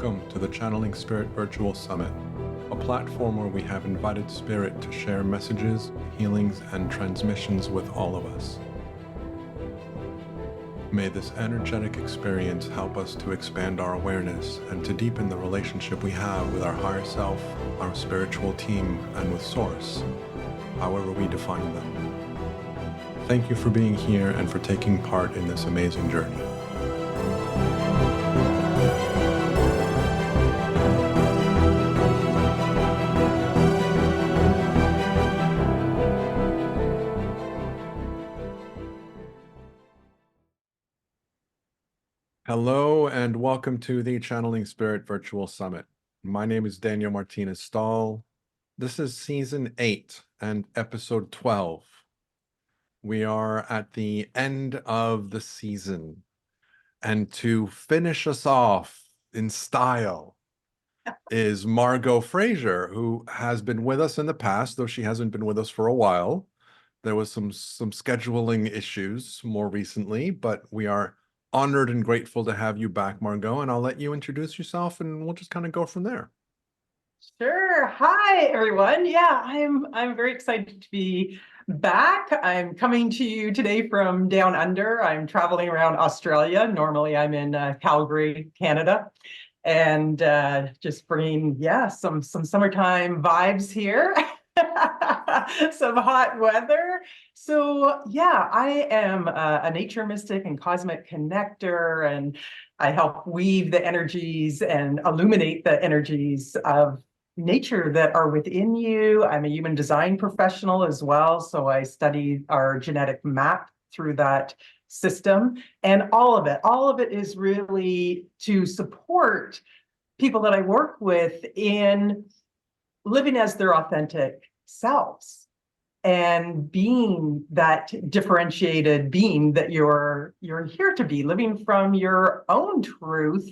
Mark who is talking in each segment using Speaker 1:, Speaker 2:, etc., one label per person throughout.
Speaker 1: Welcome to the Channeling Spirit Virtual Summit, a platform where we have invited Spirit to share messages, healings, and transmissions with all of us. May this energetic experience help us to expand our awareness and to deepen the relationship we have with our higher self, our spiritual team, and with Source, however we define them. Thank you for being here and for taking part in this amazing journey. Hello and welcome to the Channeling Spirit Virtual Summit. My name is Daniel Martinez Stahl. This is Season 8 and Episode 12. We are at the end of the season. And to finish us off in style is Margo Fraser, who has been with us in the past, though she hasn't been with us for a while. There was some scheduling issues more recently, but we are honored and grateful to have you back, Margo, and I'll let you introduce yourself and we'll just kind of go from there.
Speaker 2: Sure. Hi, everyone. Yeah, I'm very excited to be back. I'm coming to you today from down under. I'm traveling around Australia. Normally I'm in Calgary, Canada, and just bringing, some summertime vibes here. Some hot weather. So yeah, I am a nature mystic and cosmic connector, and I help weave the energies and illuminate the energies of nature that are within you. I'm a human design professional as well, so I study our genetic map through that system, and all of it is really to support people that I work with in living as their authentic selves and being that differentiated being that you're here to be, living from your own truth,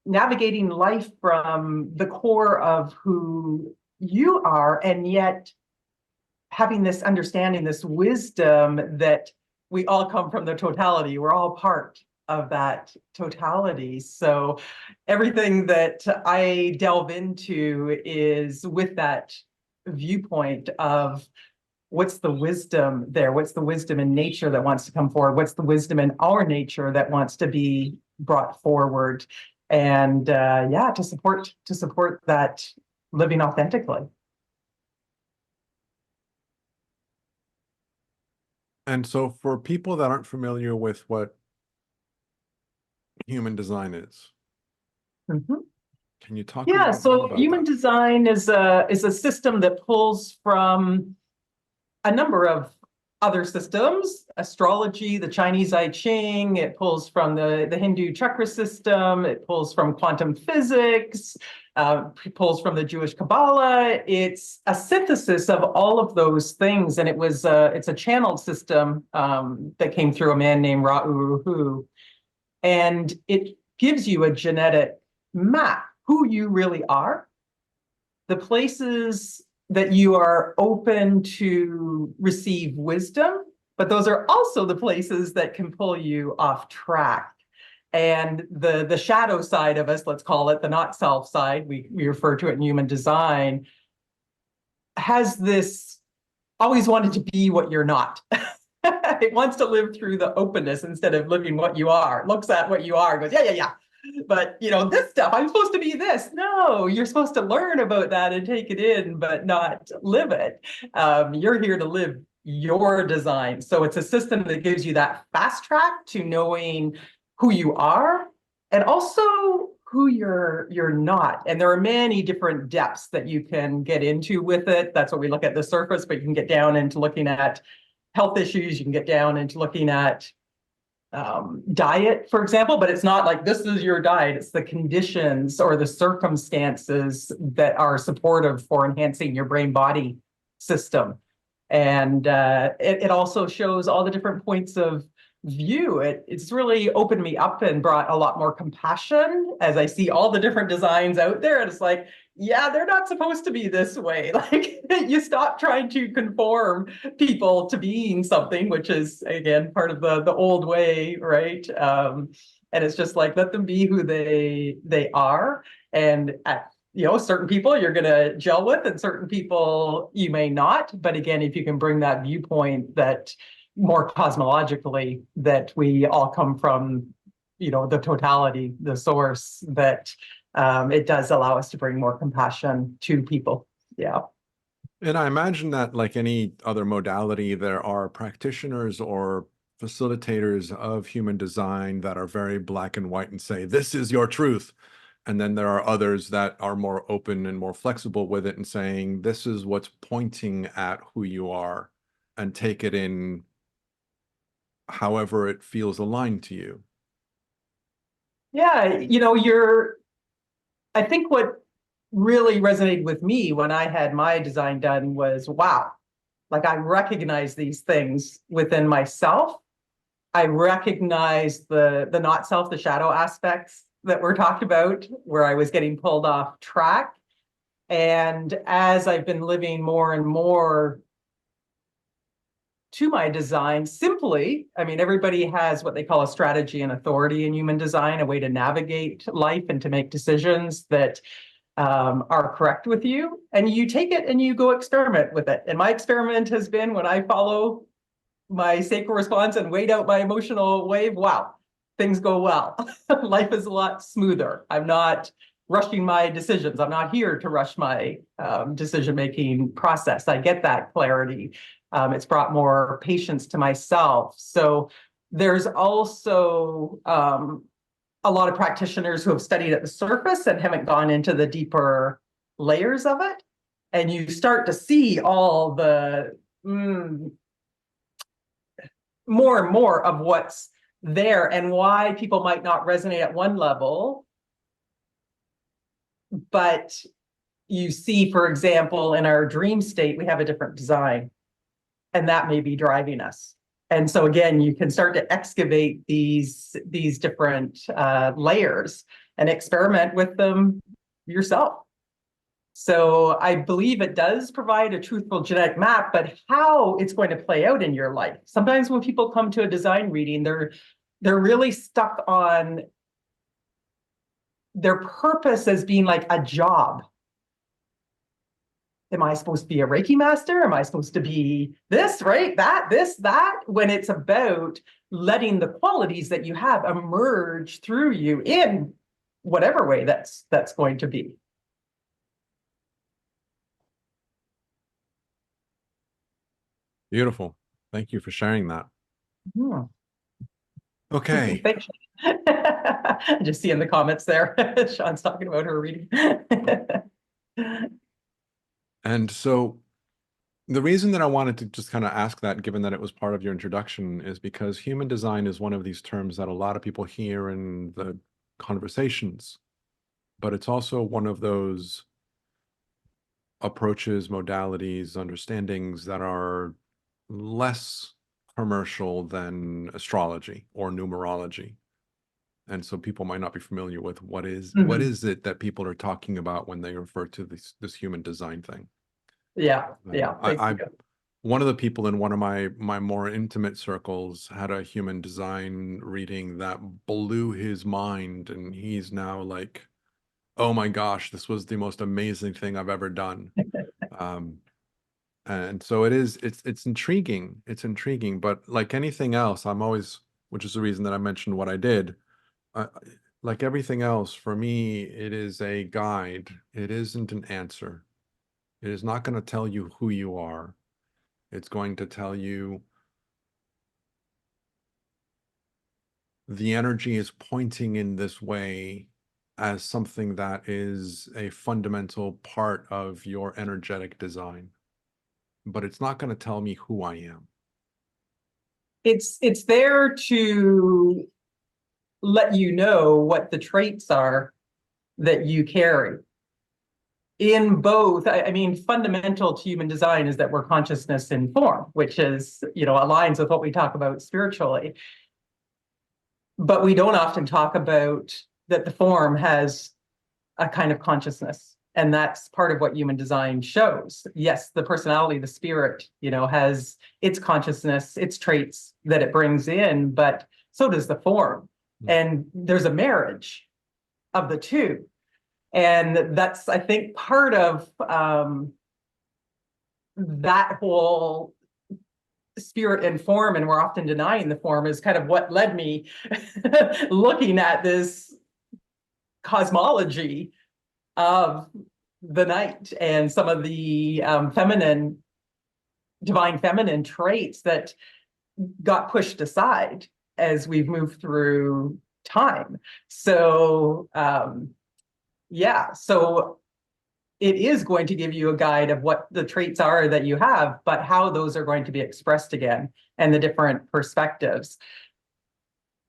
Speaker 2: navigating life from the core of who you are, and yet having this understanding, this wisdom that we all come from the totality. We're all part of that totality. So everything that I delve into is with that viewpoint of what's the wisdom there? What's the wisdom in nature that wants to come forward? What's the wisdom in our nature that wants to be brought forward? And to support that living authentically.
Speaker 1: And so for people that aren't familiar with what human design is, can you talk a little bit more about
Speaker 2: human design is a system that pulls from a number of other systems: astrology, the Chinese I Ching, it pulls from the Hindu chakra system, it pulls from quantum physics, it pulls from the Jewish Kabbalah. It's a synthesis of all of those things, and it's a channeled system that came through a man named Ra Uru Hu, and it gives you a genetic map, who you really are, the places that you are open to receive wisdom, but those are also the places that can pull you off track. And the shadow side of us, let's call it the not self side, we refer to it in human design, has this always wanted to be what you're not. It wants to live through the openness instead of living what you are. It looks at what you are, goes, yeah. But this stuff, I'm supposed to be this. No, you're supposed to learn about that and take it in, but not live it. You're here to live your design. So it's a system that gives you that fast track to knowing who you are and also who you're not. And there are many different depths that you can get into with it. That's what we look at the surface, but you can get down into looking at health issues. You can get down into looking at diet, for example, but it's not like this is your diet. It's the conditions or the circumstances that are supportive for enhancing your brain-body system. And it also shows all the different points of view. It's really opened me up and brought a lot more compassion as I see all the different designs out there. And it's like, yeah, they're not supposed to be this way. Like, you stop trying to conform people to being something, which is, again, part of the old way, right? And it's just like, let them be who they are. And certain people you're going to gel with and certain people you may not. But again, if you can bring that viewpoint that more cosmologically, that we all come from, the totality, the source, that it does allow us to bring more compassion to people. Yeah.
Speaker 1: And I imagine that, like any other modality, there are practitioners or facilitators of human design that are very black and white and say, this is your truth. And then there are others that are more open and more flexible with it and saying, this is what's pointing at who you are, and take it in however it feels aligned to you.
Speaker 2: Yeah, I think what really resonated with me when I had my design done was, wow, like I recognize these things within myself. I recognize the not self, the shadow aspects that we're talked about, where I was getting pulled off track. And as I've been living more and more to my design, simply, I mean, everybody has what they call a strategy and authority in human design, a way to navigate life and to make decisions that are correct with you. And you take it and you go experiment with it. And my experiment has been, when I follow my sacral response and wait out my emotional wave, wow, things go well. Life is a lot smoother. I'm not rushing my decisions. I'm not here to rush my decision-making process. I get that clarity. It's brought more patience to myself. So there's also a lot of practitioners who have studied at the surface and haven't gone into the deeper layers of it. And you start to see all the more and more of what's there and why people might not resonate at one level. But you see, for example, in our dream state, we have a different design, and that may be driving us. And so again, you can start to excavate these different layers and experiment with them yourself. So I believe it does provide a truthful genetic map, but how it's going to play out in your life. Sometimes when people come to a design reading, they're really stuck on their purpose as being like a job. Am I supposed to be a Reiki master? Am I supposed to be this, right? That, this, that? When it's about letting the qualities that you have emerge through you in whatever way that's going to be.
Speaker 1: Beautiful. Thank you for sharing that.
Speaker 2: Hmm.
Speaker 1: Okay.
Speaker 2: Thanks. Just see in the comments there, Sean's talking about her reading.
Speaker 1: And so the reason that I wanted to just kind of ask that, given that it was part of your introduction, is because human design is one of these terms that a lot of people hear in the conversations, but it's also one of those approaches, modalities, understandings that are less commercial than astrology or numerology. And so people might not be familiar with what is it that people are talking about when they refer to this human design thing.
Speaker 2: Yeah.
Speaker 1: One of the people in one of my more intimate circles had a human design reading that blew his mind, and he's now like, oh my gosh, this was the most amazing thing I've ever done. And so it's intriguing. It's intriguing, but like anything else, which is the reason that I mentioned what I did. Like everything else, for me, it is a guide. It isn't an answer. It is not going to tell you who you are. It's going to tell you the energy is pointing in this way as something that is a fundamental part of your energetic design. But it's not going to tell me who I am.
Speaker 2: It's there to let you know what the traits are that you carry. In both, I mean, fundamental to human design is that we're consciousness in form, which is, aligns with what we talk about spiritually. But we don't often talk about that the form has a kind of consciousness. And that's part of what human design shows. Yes, the personality, the spirit, has its consciousness, its traits that it brings in, but so does the form. And there's a marriage of the two. And that's, I think, part of that whole spirit and form, and we're often denying the form, is kind of what led me looking at this cosmology of the night and some of the divine feminine traits that got pushed aside as we've moved through time. So yeah, so it is going to give you a guide of what the traits are that you have, but how those are going to be expressed again, and the different perspectives.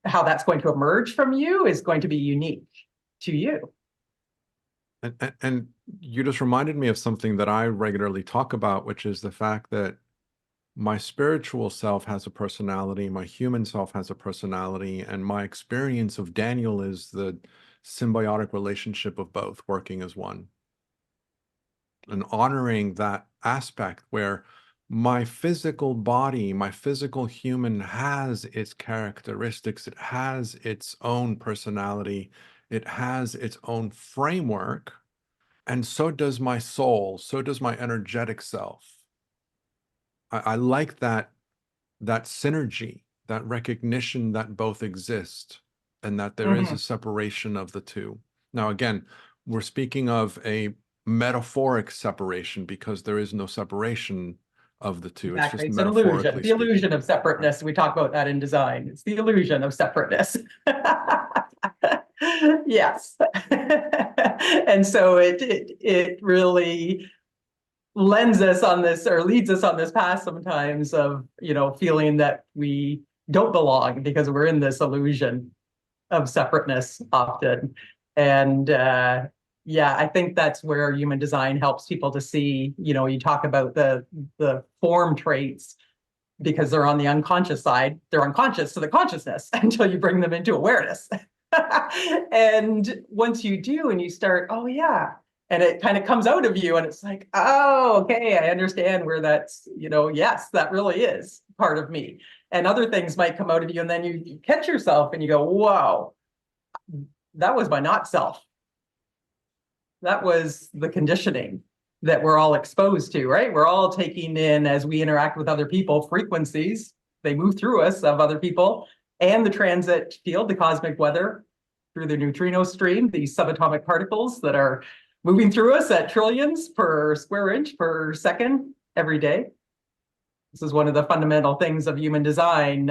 Speaker 2: How that's going to emerge from you is going to be unique to you.
Speaker 1: And you just reminded me of something that I regularly talk about, which is the fact that my spiritual self has a personality, my human self has a personality, and my experience of Daniel is the symbiotic relationship of both working as one. And honoring that aspect where my physical body, my physical human has its characteristics, it has its own personality, it has its own framework, and so does my soul, so does my energetic self. I like that synergy, that recognition that both exist and that there is a separation of the two. Now, again, we're speaking of a metaphoric separation because there is no separation of the two.
Speaker 2: Exactly.
Speaker 1: It's just
Speaker 2: It's an illusion. The illusion
Speaker 1: speaking.
Speaker 2: of separateness. We talk about that in design. It's the illusion of separateness. Yes. And so it really lends us on this, or leads us on this path sometimes of, feeling that we don't belong because we're in this illusion of separateness often. And yeah, I think that's where human design helps people to see, you talk about the form traits because they're on the unconscious side. They're unconscious to the consciousness until you bring them into awareness. And once you do, and you start, oh yeah, and it kind of comes out of you, and it's like, oh, okay, I understand where that's, yes, that really is part of me. And other things might come out of you, and then you catch yourself and you go, whoa, that was my not self. That was the conditioning that we're all exposed to, right? We're all taking in, as we interact with other people, frequencies. They move through us of other people, and the transit field, the cosmic weather, through the neutrino stream, these subatomic particles that are moving through us at trillions per square inch per second every day. This is one of the fundamental things of human design.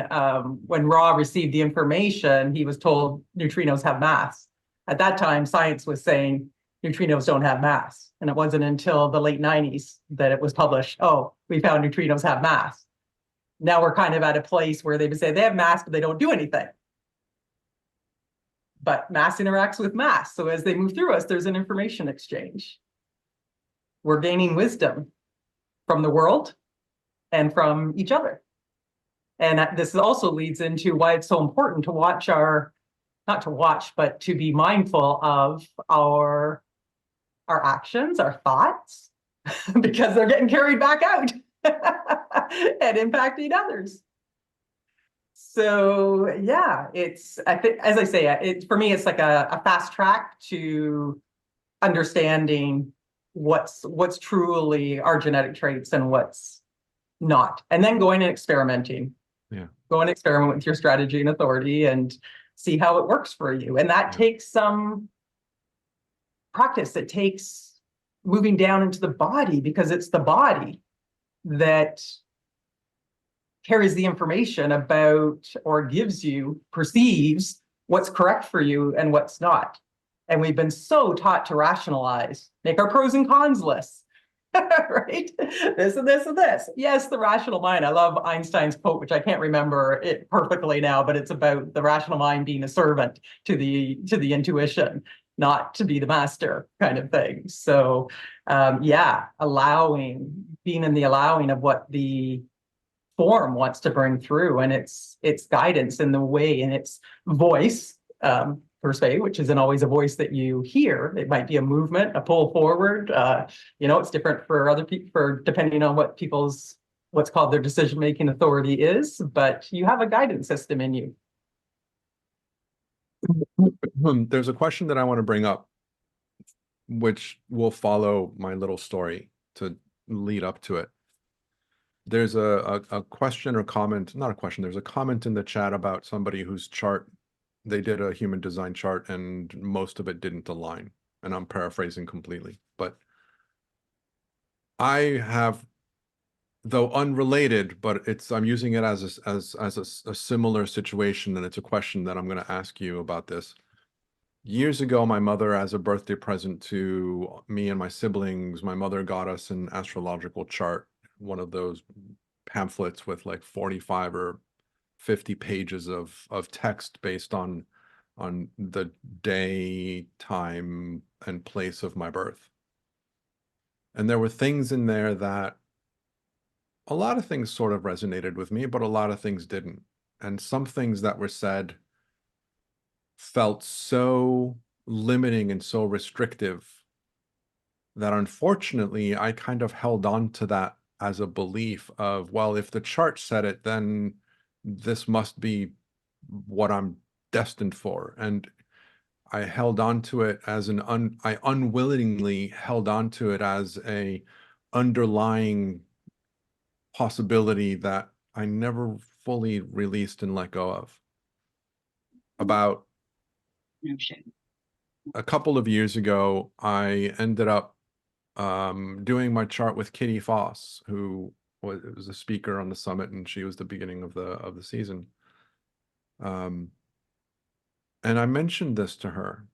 Speaker 2: When Ra received the information, he was told neutrinos have mass. At that time, science was saying neutrinos don't have mass. And it wasn't until the late 90s that it was published, oh, we found neutrinos have mass. Now we're kind of at a place where they would say they have mass, but they don't do anything. But mass interacts with mass. So as they move through us, there's an information exchange. We're gaining wisdom from the world and from each other. And this also leads into why it's so important to watch not to watch, but to be mindful of our actions, our thoughts, because they're getting carried back out and impacting others. So yeah, I think, as I say, for me, it's like a fast track to understanding what's truly our genetic traits and what's not, and then going and experimenting.
Speaker 1: Yeah.
Speaker 2: Go and experiment with your strategy and authority and see how it works for you. And that takes some practice. It takes moving down into the body, because it's the body that carries the information about, or perceives what's correct for you and what's not. And we've been so taught to rationalize, make our pros and cons lists, right? This and this and this. Yes, the rational mind. I love Einstein's quote, which I can't remember it perfectly now, but it's about the rational mind being a servant to the intuition, not to be the master, kind of thing. So yeah, being in the allowing of what the form wants to bring through, and its guidance in the way, and its voice, per se, which isn't always a voice that you hear. It might be a movement, a pull forward. It's different for other people, depending on what's called their decision-making authority is, but you have a guidance system in you.
Speaker 1: There's a question that I want to bring up, which will follow my little story to lead up to it. There's a question or comment, not a question, there's a comment in the chat about somebody whose chart, they did a human design chart and most of it didn't align. And I'm paraphrasing completely, but I have, though unrelated, but I'm using it as a similar situation, and it's a question that I'm going to ask you about this. Years ago, my mother, as a birthday present to me and my siblings, my mother got us an astrological chart, one of those pamphlets with like 45 or 50 pages of text based on the day, time, and place of my birth. And there were things in there that a lot of things sort of resonated with me, but a lot of things didn't. And some things that were said felt so limiting and so restrictive that unfortunately I kind of held on to that as a belief of, well, if the chart said it, then this must be what I'm destined for. And I held on to it as I unwillingly held on to it as a underlying possibility that I never fully released and let go of. About a couple of years ago, I ended up doing my chart with Kitty Foss, who was a speaker on the summit, and she was the beginning of the season. And I mentioned this to her,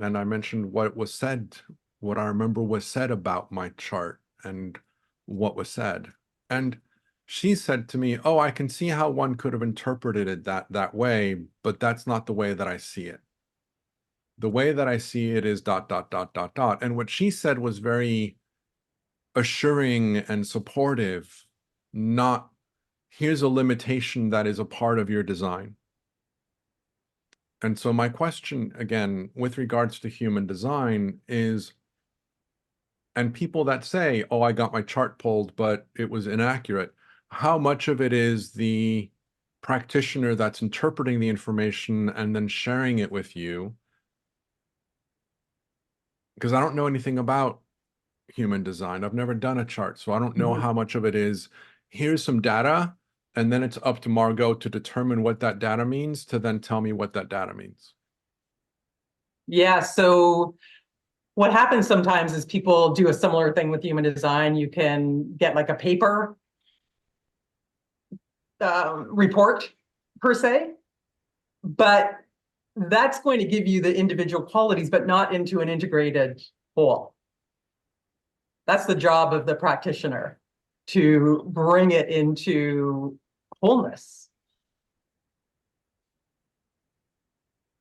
Speaker 1: and I mentioned what was said, what I remember was said about my chart and what was said. And she said to me, "Oh, I can see how one could have interpreted it that way, but that's not the way that I see it. The way that I see it is dot, dot, dot, dot, dot." And what she said was very assuring and supportive, not here's a limitation that is a part of your design. And so my question, again, with regards to human design is, and people that say, oh, I got my chart pulled, but it was inaccurate, how much of it is the practitioner that's interpreting the information and then sharing it with you? Because I don't know anything about human design. I've never done a chart, so I don't know how much of it is, here's some data, and then it's up to Margo to determine what that data means, to then tell me what that data means.
Speaker 2: Yeah, so what happens sometimes is people do a similar thing with human design. You can get like a paper report per se, but that's going to give you the individual qualities, but not into an integrated whole. That's the job of the practitioner, to bring it into wholeness.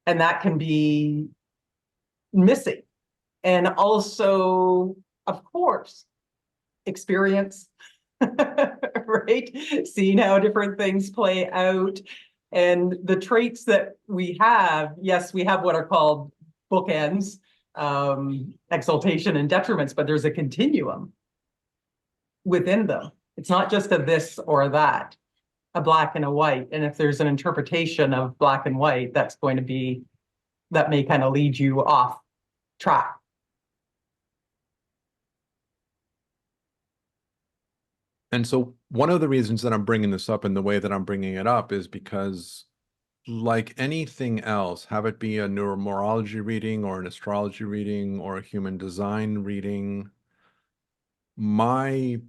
Speaker 2: And that can be missing. And also, of course, experience, right? Seeing how different things play out. And the traits that we have, yes, we have what are called bookends, exaltation and detriments, but there's a continuum within them. It's not just a this or that, a black and a white. And if there's an interpretation of black and white, that's going to be, that may kind of lead you off track.
Speaker 1: And so one of the reasons that I'm bringing this up and the way that I'm bringing it up is because, like anything else, have it be a neuromorphology reading or an astrology reading or a human design reading, my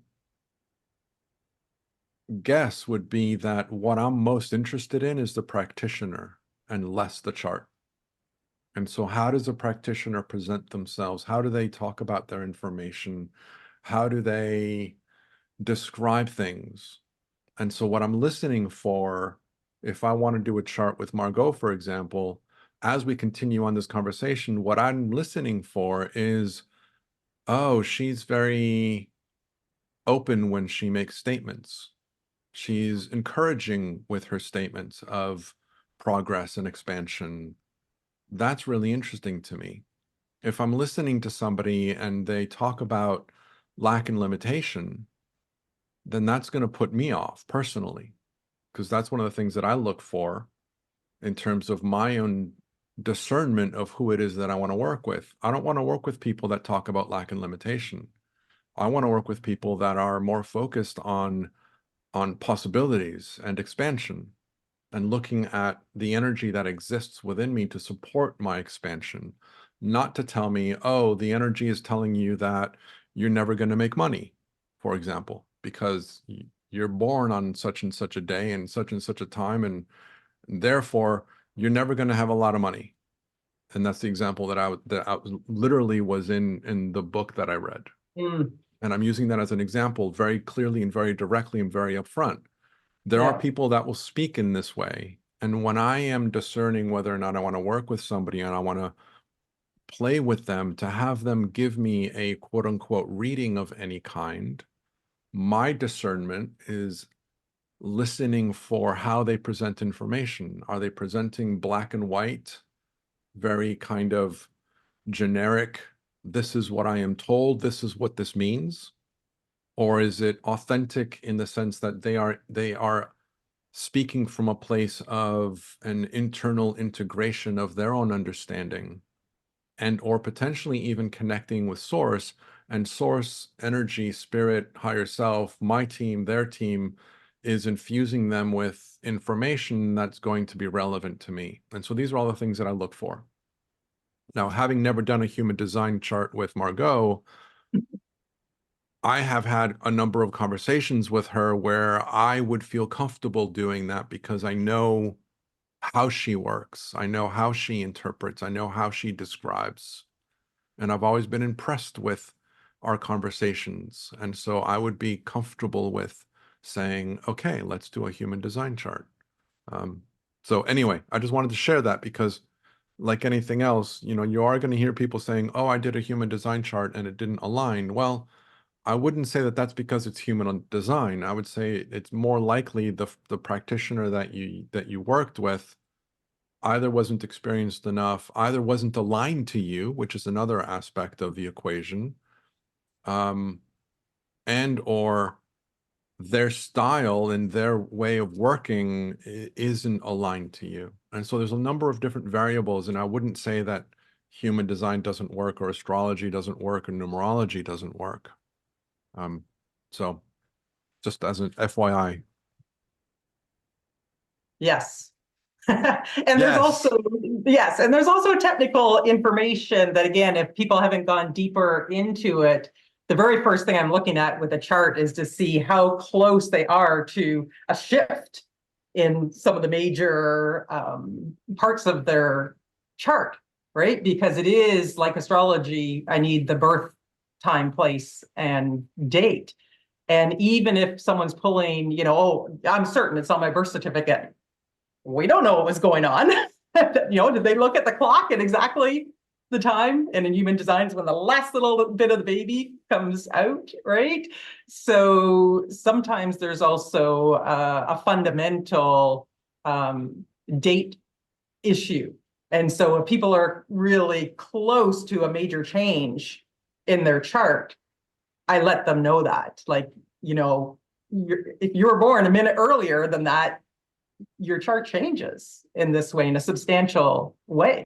Speaker 1: guess would be that what I'm most interested in is the practitioner and less the chart. And so how does a practitioner present themselves? How do they talk about their information? How do they describe things? And so what I'm listening for, if I want to do a chart with Margo, for example, as we continue on this conversation, what I'm listening for is, oh, she's very open when she makes statements. She's encouraging with her statements of progress and expansion. That's really interesting to me. If I'm listening to somebody and they talk about lack and limitation, then that's going to put me off personally, because that's one of the things that I look for in terms of my own discernment of who it is that I want to work with. I don't want to work with people that talk about lack and limitation. I want to work with people that are more focused on possibilities and expansion, and looking at the energy that exists within me to support my expansion, not to tell me, oh, the energy is telling you that you're never going to make money, for example, because you're born on such and such a day and such a time, and therefore you're never going to have a lot of money. And that's the example that I literally was in the book that I read.
Speaker 2: Mm,
Speaker 1: And I'm using that as an example very clearly and very directly and very upfront. There are
Speaker 2: yeah.
Speaker 1: people that will speak in this way. And when I am discerning whether or not I want to work with somebody and I want to play with them, to have them give me a quote unquote reading of any kind, my discernment is listening for how they present information. Are they presenting black and white, very kind of generic, this is what I am told, this is what this means? Or is it authentic in the sense that they are speaking from a place of an internal integration of their own understanding, and or potentially even connecting with source, and source energy, spirit, higher self, my team, their team, is infusing them with information that's going to be relevant to me. And so these are all the things that I look for. Now, having never done a human design chart with Margo, I have had a number of conversations with her where I would feel comfortable doing that because I know how she works. I know how she interprets. I know how she describes. And I've always been impressed with our conversations. And so I would be comfortable with saying, okay, let's do a human design chart. Um, so anyway, I just wanted to share that because like anything else, you are going to hear people saying, oh, I did a human design chart and it didn't align. Well, I wouldn't say that that's because it's human design. I would say it's more likely the practitioner that you worked with either wasn't experienced enough, either wasn't aligned to you, which is another aspect of the equation, um, and or their style and their way of working isn't aligned to you. And so there's a number of different variables, and I wouldn't say that human design doesn't work or astrology doesn't work or numerology doesn't work. Um, so just as an FYI.
Speaker 2: Yes. And there's
Speaker 1: Yes.
Speaker 2: also, yes, and there's also technical information that, again, if people haven't gone deeper into it, the very first thing I'm looking at with a chart is to see how close they are to a shift in some of the major parts of their chart, right? Because it is like astrology, I need the birth time, place, and date. And even if someone's pulling, oh, I'm certain it's on my birth certificate, we don't know what was going on. Did they look at the clock at exactly the time? And in human design is when the last little bit of the baby comes out, right? So sometimes there's also a fundamental date issue. And so if people are really close to a major change in their chart, I let them know that, like, if you were born a minute earlier than that, your chart changes in this way, in a substantial way.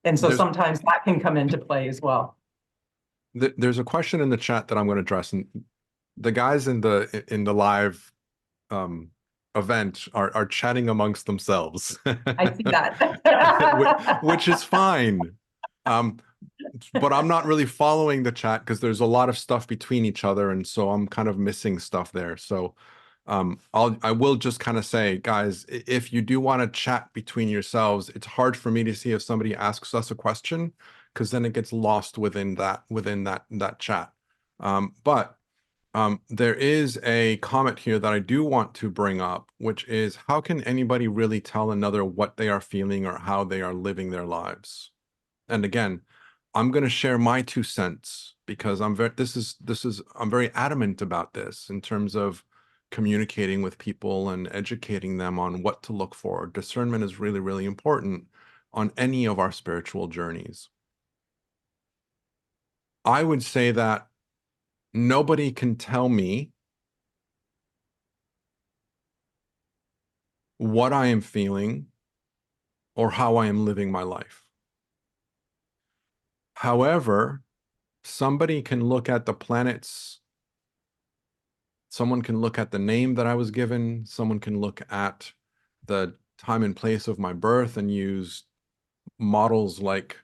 Speaker 2: And so
Speaker 1: There's
Speaker 2: sometimes that can come into play as well.
Speaker 1: there's a question in the chat that I'm going to address, and the guys in the live um, event are chatting amongst themselves,
Speaker 2: I see that.
Speaker 1: which is fine. Um, but I'm not really following the chat because there's a lot of stuff between each other, and so I'm kind of missing stuff there. So I will just kind of say, guys, if you do want to chat between yourselves, it's hard for me to see if somebody asks us a question because then it gets lost within that chat. But there is a comment here that I do want to bring up, which is how can anybody really tell another what they are feeling or how they are living their lives? And again, I'm going to share my 2 cents because I'm very adamant about this in terms of communicating with people and educating them on what to look for. Discernment is really, really important on any of our spiritual journeys. I would say that nobody can tell me what I am feeling or how I am living my life. However, somebody can look at the planets, someone can look at the name that I was given, someone can look at the time and place of my birth and use models like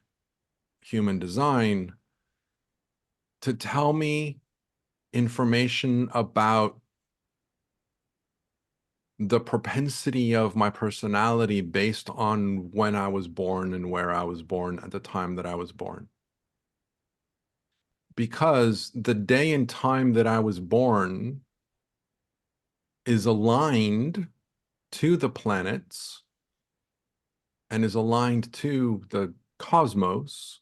Speaker 1: human design to tell me information about the propensity of my personality based on when I was born and where I was born at the time that I was born. Because the day and time that I was born is aligned to the planets and is aligned to the cosmos.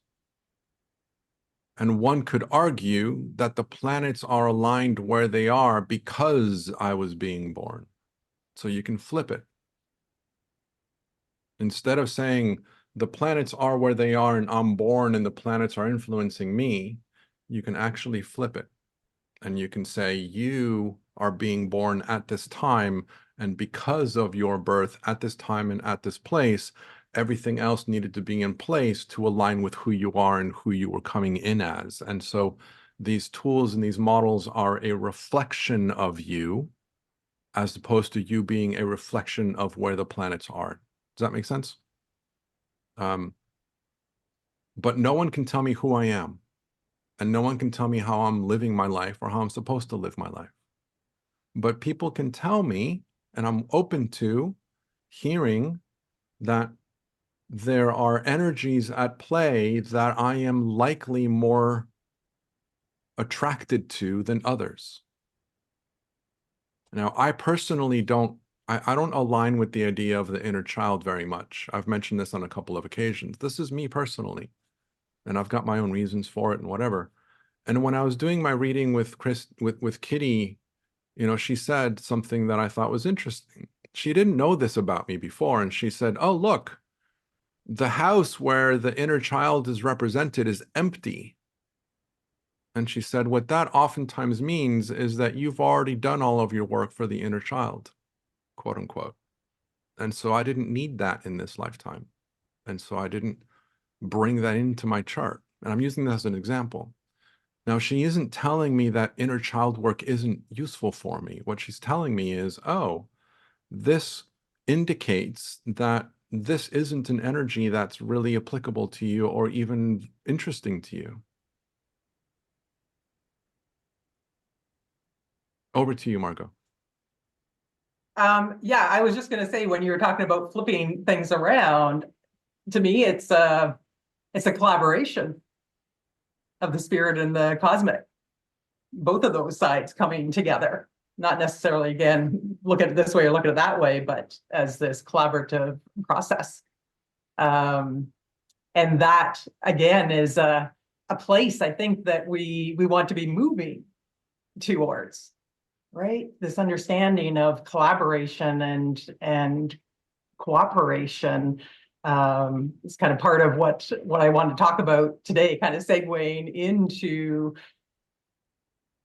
Speaker 1: And one could argue that the planets are aligned where they are because I was being born. So you can flip it. Instead of saying the planets are where they are and I'm born and the planets are influencing me, you can actually flip it. And you can say you are being born at this time, and because of your birth at this time and at this place, everything else needed to be in place to align with who you are and who you were coming in as. And so these tools and these models are a reflection of you, as opposed to you being a reflection of where the planets are. Does that make sense? But no one can tell me who I am, and no one can tell me how I'm living my life or how I'm supposed to live my life. But people can tell me, and I'm open to hearing that there are energies at play that I am likely more attracted to than others. Now, I personally I don't align with the idea of the inner child very much. I've mentioned this on a couple of occasions. This is me personally, and I've got my own reasons for it and whatever. And when I was doing my reading with Kitty, she said something that I thought was interesting. She didn't know this about me before, and she said, "Oh, look, the house where the inner child is represented is empty." And she said, what that oftentimes means is that you've already done all of your work for the inner child, quote unquote. And so I didn't need that in this lifetime. And so I didn't bring that into my chart. And I'm using this as an example. Now, she isn't telling me that inner child work isn't useful for me. What she's telling me is, oh, this indicates that this isn't an energy that's really applicable to you or even interesting to you. Over to you, Margo.
Speaker 2: Yeah, I was just going to say, when you were talking about flipping things around, to me, it's a collaboration of the spirit and the cosmic, both of those sides coming together. Not necessarily, again, look at it this way or look at it that way, but as this collaborative process. And that, again, is a place I think that we want to be moving towards, right? This understanding of collaboration and cooperation is kind of part of what I want to talk about today, kind of segueing into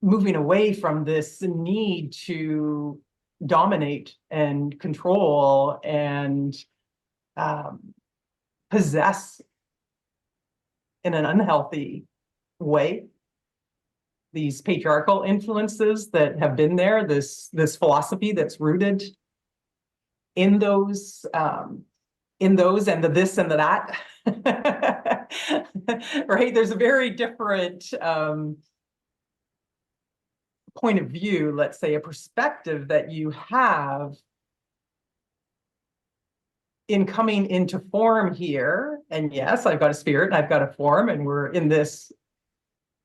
Speaker 2: moving away from this need to dominate and control and possess in an unhealthy way these patriarchal influences that have been there, this philosophy that's rooted in those and the this and the that. Right? There's a very different point of view, let's say, a perspective that you have in coming into form here. And yes, I've got a spirit and I've got a form, and we're in this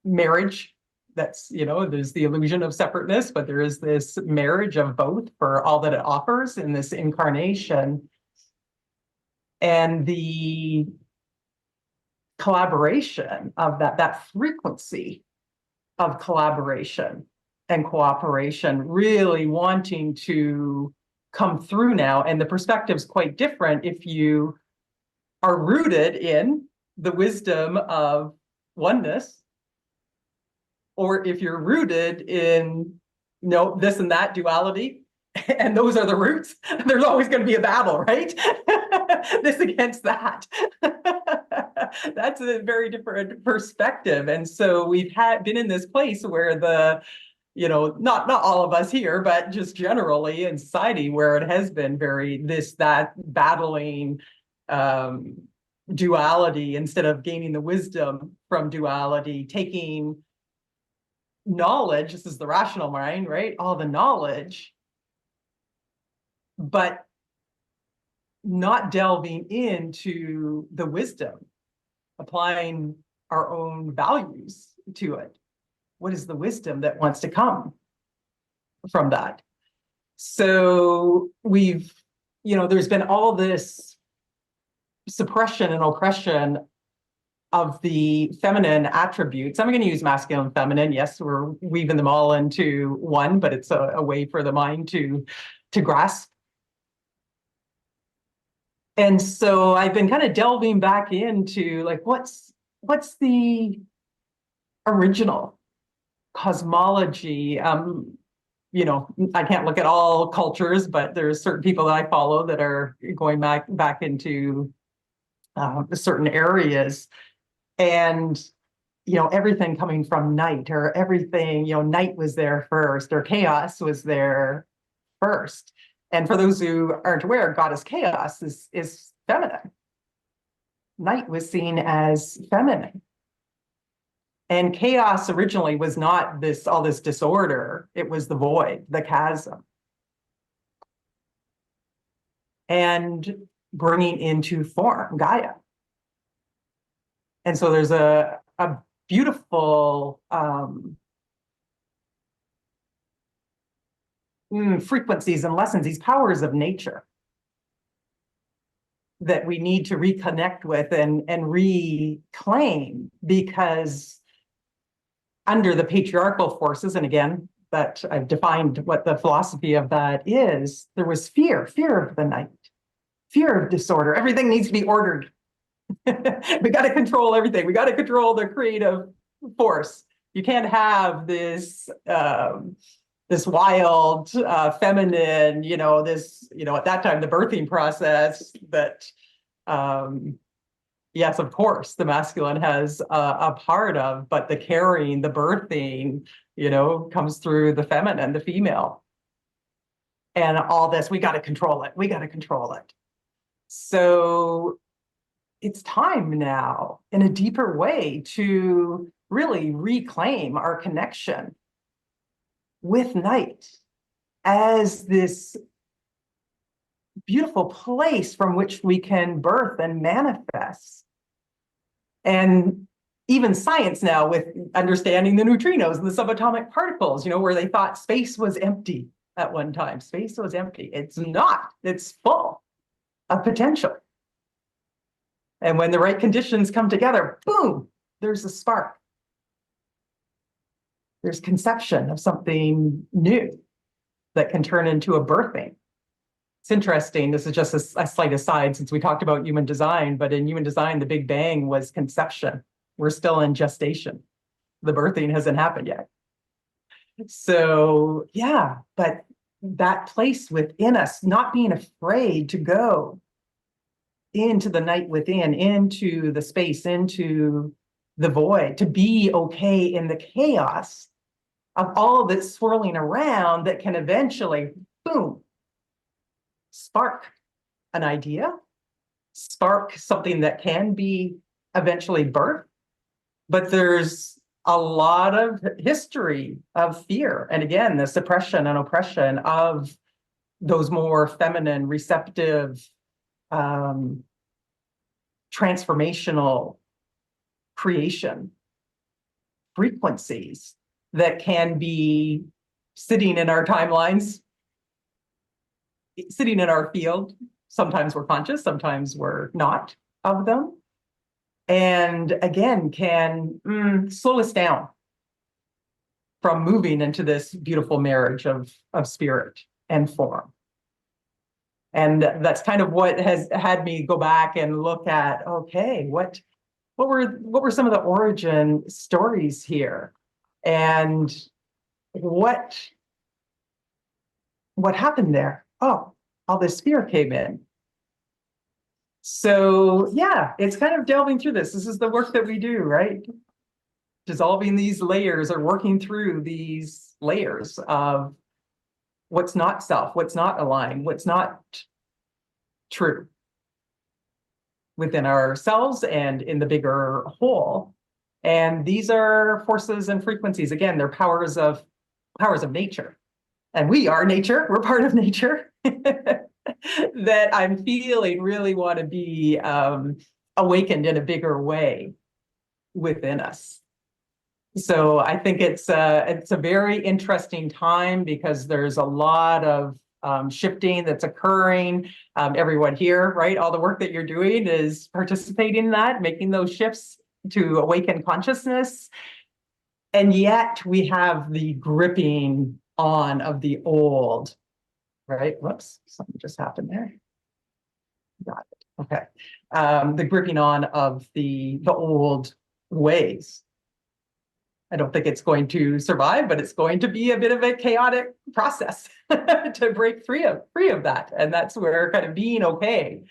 Speaker 2: marriage that's, there's the illusion of separateness, but there is this marriage of both for all that it offers in this incarnation. And the collaboration of that frequency of collaboration and cooperation really wanting to come through now. And the perspective's quite different if you are rooted in the wisdom of oneness, or if you're rooted in this and that duality and those are the roots, there's always going to be a battle, right? This against that. That's a very different perspective. And so we've been in this place where not all of us here, but just generally in society, where it has been that battling duality instead of gaining the wisdom from duality, taking knowledge, this is the rational mind, right? All the knowledge, but not delving into the wisdom, applying our own values to it. What is the wisdom that wants to come from that? So there's been all this suppression and oppression of the feminine attributes. I'm going to use masculine and feminine. Yes, we're weaving them all into one, but it's a way for the mind to grasp. And so I've been kind of delving back into like, what's the original cosmology? I can't look at all cultures, but there's certain people that I follow that are going back into certain areas. And, everything coming from night, or everything, night was there first, or chaos was there first. And for those who aren't aware, goddess chaos is feminine. Night was seen as feminine. And chaos originally was not all this disorder. It was the void, the chasm. And bringing into form, Gaia. And so there's a beautiful frequencies and lessons, these powers of nature that we need to reconnect with and reclaim, because under the patriarchal forces, and again, that I've defined what the philosophy of that is, there was fear of the night, fear of disorder. Everything needs to be ordered. We got to control everything. We got to control the creative force. You can't have this wild feminine, at that time, the birthing process that, yes, of course, the masculine has a part of, but the carrying, the birthing, comes through the feminine, the female. And all this, we got to control it. We got to control it. So it's time now, in a deeper way, to really reclaim our connection with night as this beautiful place from which we can birth and manifest. And even science now, with understanding the neutrinos and the subatomic particles, where they thought space was empty at one time. Space was empty. It's not. It's full of potential. And when the right conditions come together, boom, there's a spark. There's conception of something new that can turn into a birthing. It's interesting. This is just a slight aside, since we talked about human design, but in human design, the Big Bang was conception. We're still in gestation. The birthing hasn't happened yet. So yeah, but that place within us, not being afraid to go into the night within, into the space, into the void, to be okay in the chaos of all that's swirling around, that can eventually, boom, spark an idea, spark something that can be eventually birthed. But there's a lot of history of fear. And again, the suppression and oppression of those more feminine, receptive, transformational creation frequencies that can be sitting in our timelines, sitting in our field. Sometimes we're conscious, sometimes we're not of them. And again, can slow us down from moving into this beautiful marriage of spirit and form. And that's kind of what has had me go back and look at, okay, what were some of the origin stories here? And what what happened there? Oh, all this fear came in. So yeah, it's kind of delving through this. This is the work that we do, right? Dissolving these layers or working through these layers of what's not self, what's not aligned, what's not true within ourselves and in the bigger whole. And these are forces and frequencies. Again, they're powers of nature. And we are nature. We're part of nature. That I'm feeling really want to be awakened in a bigger way within us. So I think it's a very interesting time because there's a lot of shifting that's occurring. Everyone here, right? All the work that you're doing is participating in that, making those shifts to awaken consciousness. And yet we have the gripping on of the old, right? Whoops, something just happened there. Got it. Okay. The gripping on of the old ways. I don't think it's going to survive, but it's going to be a bit of a chaotic process to break free of that. And that's where kind of being okay,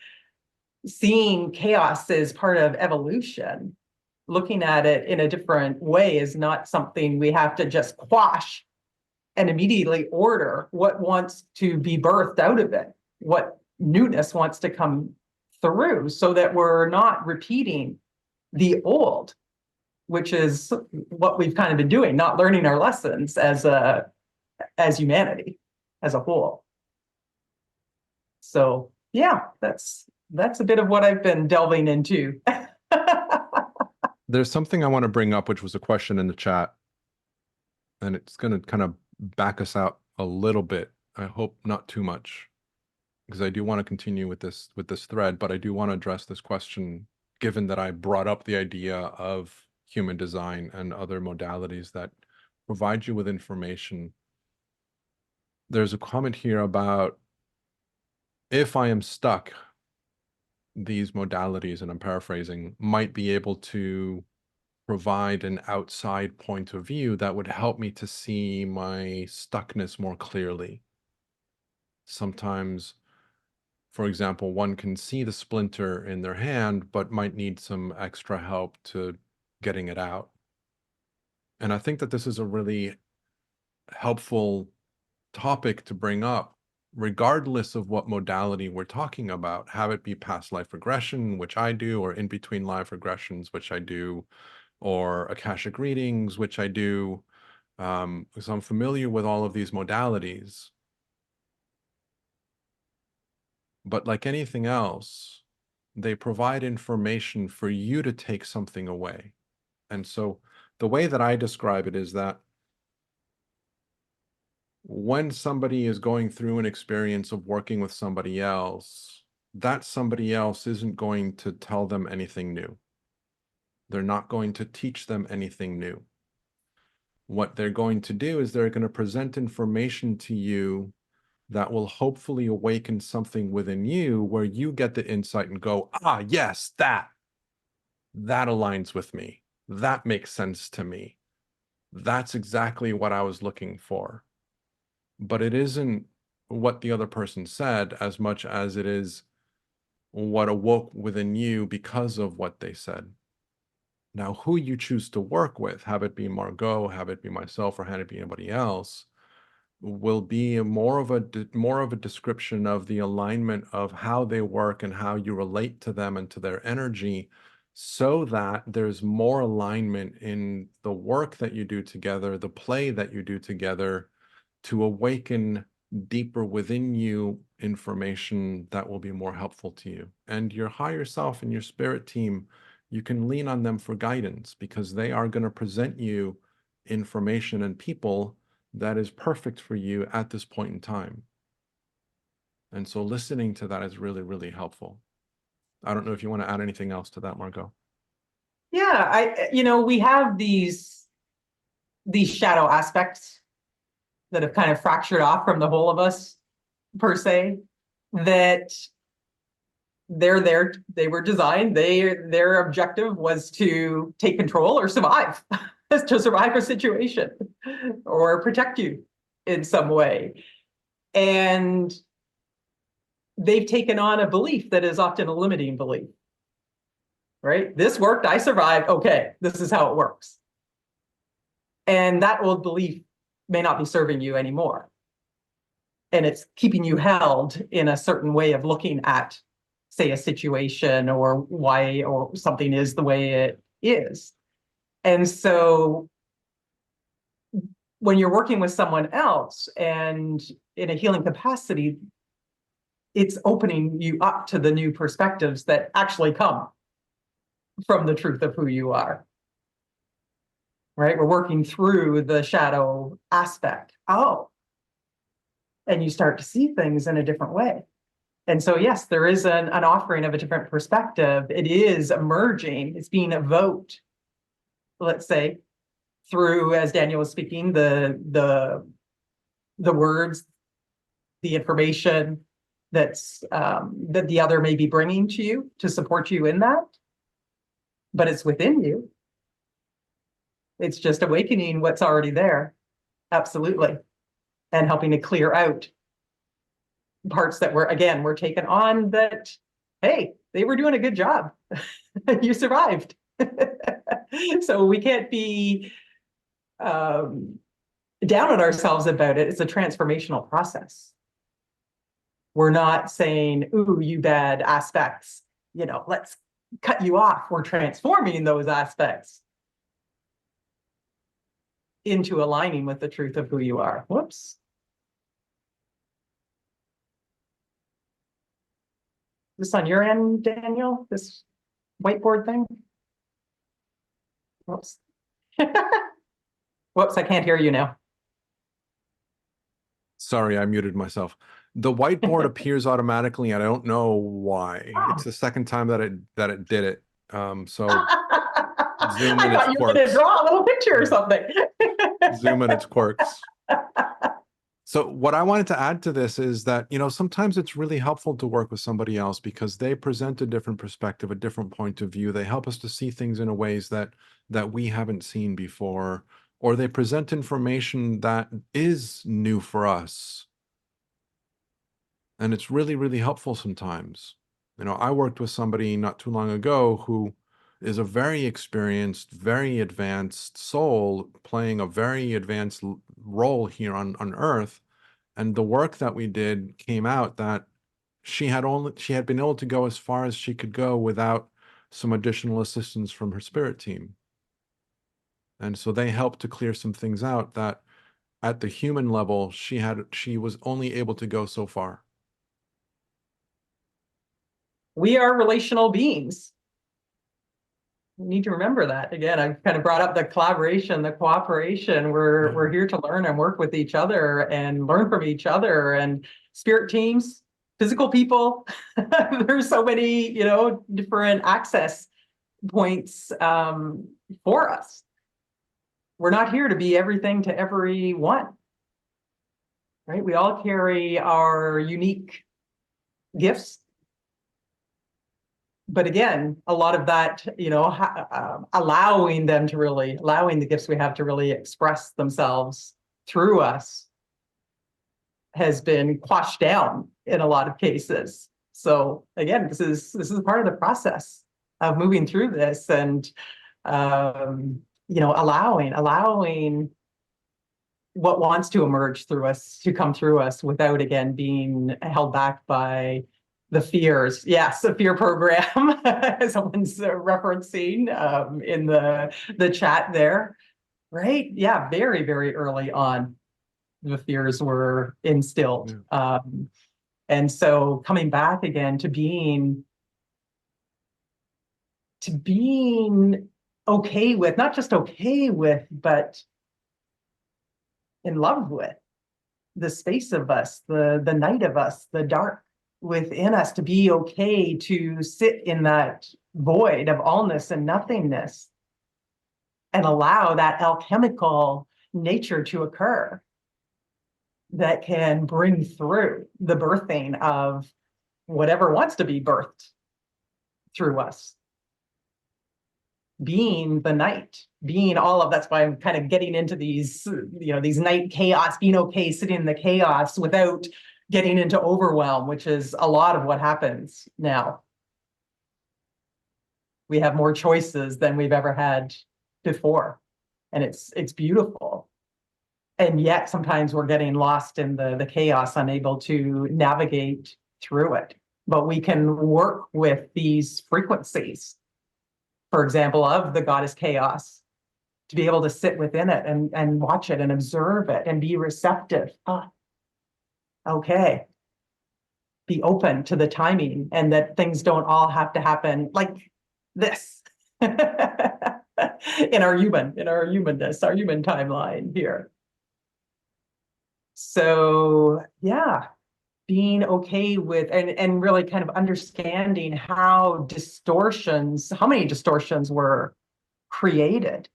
Speaker 2: seeing chaos as part of evolution, looking at it in a different way is not something we have to just quash and immediately order what wants to be birthed out of it, what newness wants to come through, so that we're not repeating the old, which is what we've kind of been doing, not learning our lessons as humanity as a whole. So yeah, that's a bit of what I've been delving into.
Speaker 1: There's something I want to bring up, which was a question in the chat, and it's going to kind of back us out a little bit. I hope not too much, because I do want to continue with this thread, but I do want to address this question, given that I brought up the idea of human design and other modalities that provide you with information. There's a comment here about, if I am stuck, these modalities, and I'm paraphrasing, might be able to provide an outside point of view that would help me to see my stuckness more clearly. Sometimes, for example, one can see the splinter in their hand, but might need some extra help to getting it out. And I think that this is a really helpful topic to bring up, regardless of what modality we're talking about, have it be past life regression, which I do, or in between life regressions, which I do, or Akashic readings, which I do, because I'm familiar with all of these modalities. But like anything else, they provide information for you to take something away. And so the way that I describe it is that when somebody is going through an experience of working with somebody else, that somebody else isn't going to tell them anything new. They're not going to teach them anything new. What they're going to do is they're going to present information to you that will hopefully awaken something within you where you get the insight and go, ah, yes, that aligns with me. That makes sense to me. That's exactly what I was looking for. But it isn't what the other person said as much as it is what awoke within you because of what they said. Now, who you choose to work with, have it be Margo, have it be myself, or have it be anybody else, will be more of a description of the alignment of how they work and how you relate to them and to their energy, so that there's more alignment in the work that you do together, the play that you do together, to awaken deeper within you information that will be more helpful to you. And your higher self and your spirit team, you can lean on them for guidance, because they are going to present you information and people that is perfect for you at this point in time. And so listening to that is really, really helpful. I don't know if you want to add anything else to that, Margo.
Speaker 2: Yeah, we have these shadow aspects that have kind of fractured off from the whole of us, per se, that they're there, they were designed, their objective was to take control or survive, to survive a situation or protect you in some way. And they've taken on a belief that is often a limiting belief, right? This worked, I survived, okay, this is how it works. And that old belief may not be serving you anymore. And it's keeping you held in a certain way of looking at, say, a situation or why or something is the way it is. And so when you're working with someone else and in a healing capacity, it's opening you up to the new perspectives that actually come from the truth of who you are. Right? We're working through the shadow aspect. Oh, and you start to see things in a different way. And so, yes, there is an offering of a different perspective. It is emerging. It's being evoked, let's say, through, as Daniel was speaking, the words, the information that's that the other may be bringing to you to support you in that. But it's within you. It's just awakening what's already there. Absolutely. And helping to clear out parts that were taken on that, hey, they were doing a good job. You survived. So we can't be down on ourselves about it. It's a transformational process. We're not saying, ooh, you bad aspects, let's cut you off. We're transforming those aspects into aligning with the truth of who you are. Whoops. This on your end, Daniel, this whiteboard thing? Whoops. Whoops, I can't hear you now.
Speaker 1: Sorry, I muted myself. The whiteboard appears automatically, and I don't know why.
Speaker 2: Oh.
Speaker 1: It's the second time that it did it. So Zoom
Speaker 2: I
Speaker 1: and
Speaker 2: thought
Speaker 1: its
Speaker 2: you were going to
Speaker 1: quirks.
Speaker 2: draw a little picture or something.
Speaker 1: Zoom and its quirks. So what I wanted to add to this is that, sometimes it's really helpful to work with somebody else because they present a different perspective, a different point of view. They help us to see things in a ways that we haven't seen before, or they present information that is new for us. And it's really, really helpful sometimes. I worked with somebody not too long ago who is a very experienced, very advanced soul playing a very advanced role here on Earth. And the work that we did came out that she had been able to go as far as she could go without some additional assistance from her spirit team. And so they helped to clear some things out that at the human level, she was only able to go so far.
Speaker 2: We are relational beings. We need to remember that. Again, I've kind of brought up the collaboration, the cooperation. We're here to learn and work with each other and learn from each other, and spirit teams, physical people. There's so many, different access points for us. We're not here to be everything to everyone, right? We all carry our unique gifts. But again, a lot of that, allowing the gifts we have to really express themselves through us has been quashed down in a lot of cases. So again, this is part of the process of moving through this and, allowing what wants to emerge through us to come through us without, again, being held back by the fears. Yes, a fear program, someone's referencing in the chat there, right? Yeah, very, very early on, the fears were instilled.
Speaker 1: Yeah.
Speaker 2: And so coming back again to being okay with, not just okay with, but in love with the space of us, the night of us, the dark within us, to be okay to sit in that void of allness and nothingness and allow that alchemical nature to occur that can bring through the birthing of whatever wants to be birthed through us. being the night, being all of that's why I'm kind of getting into these, these night chaos, being okay sitting in the chaos without getting into overwhelm, which is a lot of what happens now. We have more choices than we've ever had before, and it's beautiful. And yet sometimes we're getting lost in the chaos, unable to navigate through it. But we can work with these frequencies, for example, of the goddess chaos, to be able to sit within it and watch it and observe it and be receptive. Ah, okay. Be open to the timing, and that things don't all have to happen like this in our humanness, our human timeline here. So yeah, being okay with and really kind of understanding how many distortions were created,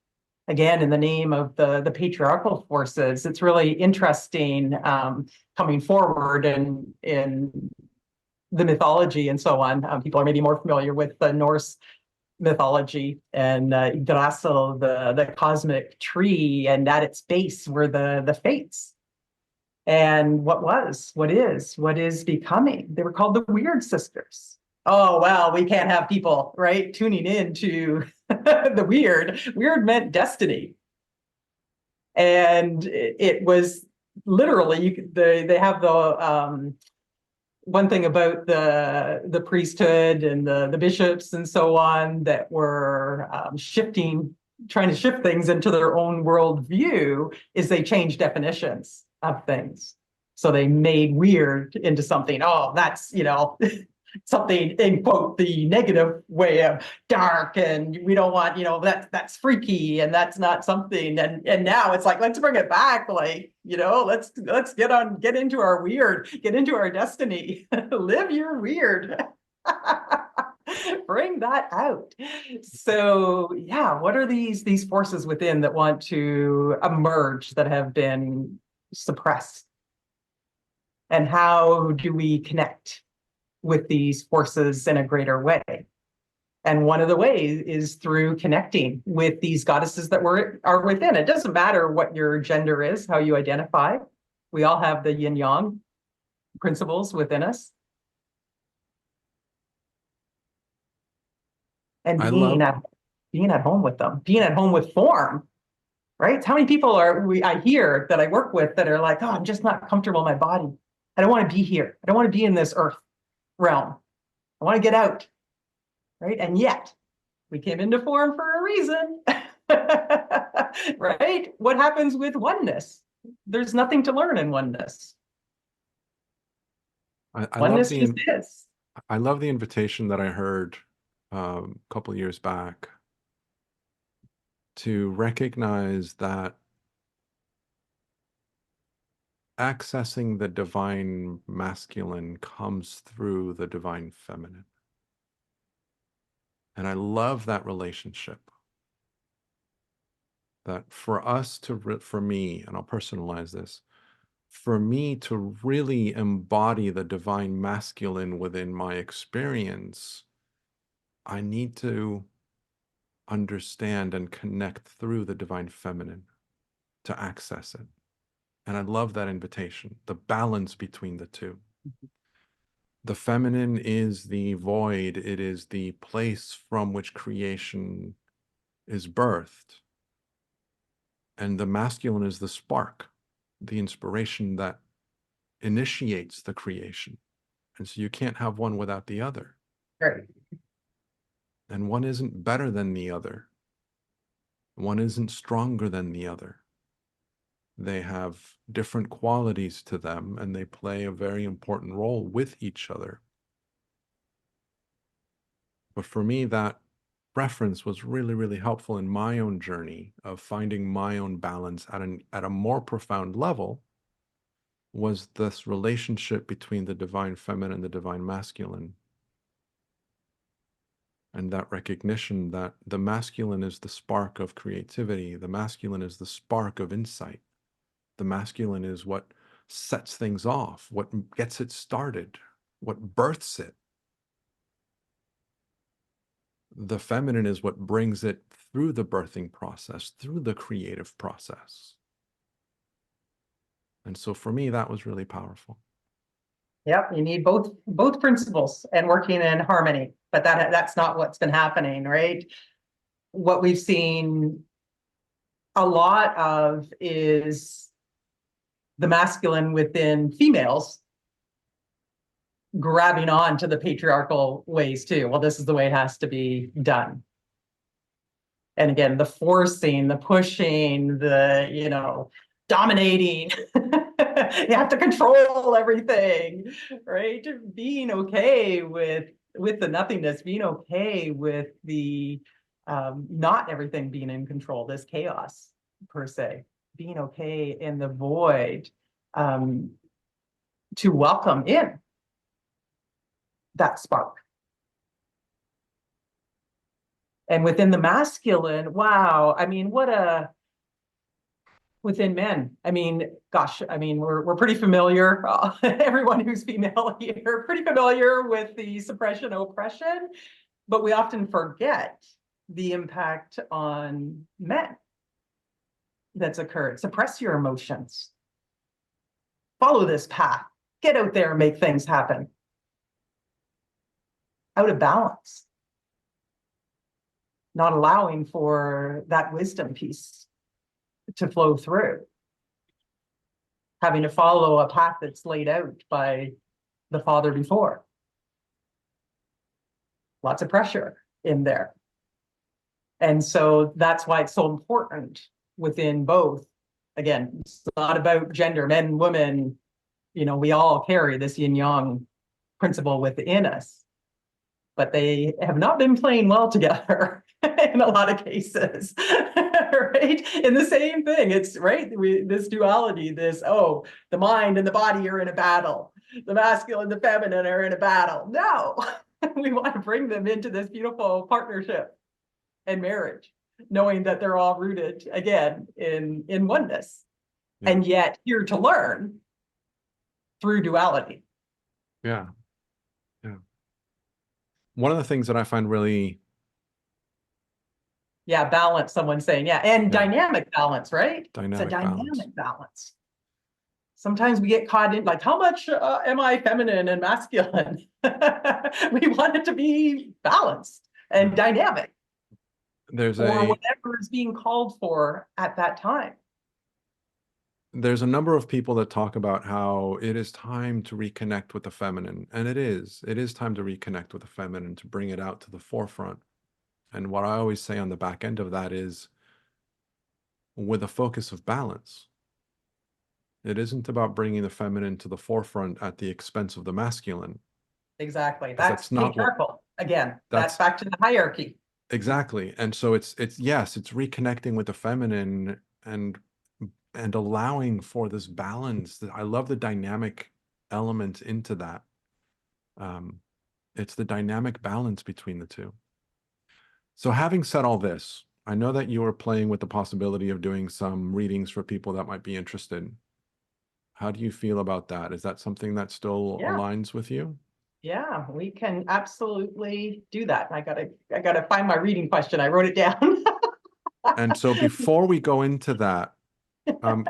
Speaker 2: again, in the name of the patriarchal forces. It's really interesting coming forward and in the mythology and so on. People are maybe more familiar with the Norse mythology and Yggdrasil, the cosmic tree, and at its base were the fates. And what is becoming. They were called the Weird Sisters. Oh, well, we can't have people, right, tuning in to the weird. Weird meant destiny. And it was literally, they have the one thing about the priesthood and the bishops and so on that were trying to shift things into their own worldview, is they changed definitions of things. So they made weird into something, oh, that's, something in quote the negative way of dark, and we don't want, that's freaky, and that's not something. And now it's like, let's bring it back, like, let's get into our weird, get into our destiny. Live your weird. Bring that out. So yeah, what are these forces within that want to emerge that have been suppressed? And how do we connect with these forces in a greater way? And one of the ways is through connecting with these goddesses that are within. It doesn't matter what your gender is, how you identify. We all have the yin yang principles within us. And being at home with them, being at home with form, right? How many people I hear that I work with that are like, oh, I'm just not comfortable in my body. I don't want to be here. I don't want to be in this earth realm. I want to get out, right? And yet we came into form for a reason, right? What happens with oneness? There's nothing to learn in oneness. Oneness just is.
Speaker 1: I love the invitation that I heard a couple of years back to recognize that accessing the divine masculine comes through the divine feminine. And I love that relationship. That for me, and I'll personalize this, for me to really embody the divine masculine within my experience, I need to understand and connect through the divine feminine to access it. And I love that invitation, the balance between the two. The feminine is the void. It is the place from which creation is birthed. And the masculine is the spark, the inspiration that initiates the creation. And so you can't have one without the other.
Speaker 2: Right.
Speaker 1: And one isn't better than the other. One isn't stronger than the other. They have different qualities to them, and they play a very important role with each other. But for me, that reference was really, really helpful in my own journey of finding my own balance at a more profound level, was this relationship between the divine feminine and the divine masculine. And that recognition that the masculine is the spark of creativity, the masculine is the spark of insight. The masculine is what sets things off, what gets it started, what births it. the feminine is what brings it through the birthing process, through the creative process. And so for me, that was really powerful.
Speaker 2: Yep, you need both principles and working in harmony, but that's not what's been happening, right? What we've seen a lot of is the masculine within females grabbing on to the patriarchal ways too. Well, this is the way it has to be done. And again, the forcing, the pushing, the, dominating. You have to control everything, right? Being okay with the nothingness, being okay with the not everything being in control, this chaos per se, being okay in the void, to welcome in that spark. And within the masculine, wow, I mean, within men, I mean, gosh, I mean, we're pretty familiar, everyone who's female here, pretty familiar with the suppression oppression, but we often forget the impact on men that's occurred. Suppress your emotions. Follow this path. Get out there and make things happen. Out of balance. Not allowing for that wisdom piece to flow through. Having to follow a path that's laid out by the father before. Lots of pressure in there. And so that's why it's so important within both. Again, it's not about gender, men, women, we all carry this yin-yang principle within us, but they have not been playing well together in a lot of cases, right? In the same thing, it's right, this duality, the mind and the body are in a battle. The masculine and the feminine are in a battle. No, we want to bring them into this beautiful partnership and marriage, knowing that they're all rooted, again, in oneness, and yet here to learn through duality.
Speaker 1: Yeah. One of the things that I find really...
Speaker 2: balance, someone's saying, dynamic balance, right? It's a dynamic balance. Sometimes we get caught in like, how much am I feminine and masculine? We want it to be balanced and dynamic. Or whatever is being called for at that time.
Speaker 1: There's a number of people that talk about how it is time to reconnect with the feminine. And it is time to reconnect with the feminine, to bring it out to the forefront. And what I always say on the back end of that is with a focus of balance. It isn't about bringing the feminine to the forefront at the expense of the masculine.
Speaker 2: Exactly. That's not careful. Again, that's back to the hierarchy.
Speaker 1: Exactly. And so it's reconnecting with the feminine and allowing for this balance. I love the dynamic element into that. It's the dynamic balance between the two. So having said all this, I know that you are playing with the possibility of doing some readings for people that might be interested. How do you feel about that? Is that something that still aligns with you?
Speaker 2: Yeah, we can absolutely do that. I gotta find my reading question. I wrote it down.
Speaker 1: And so before we go into that,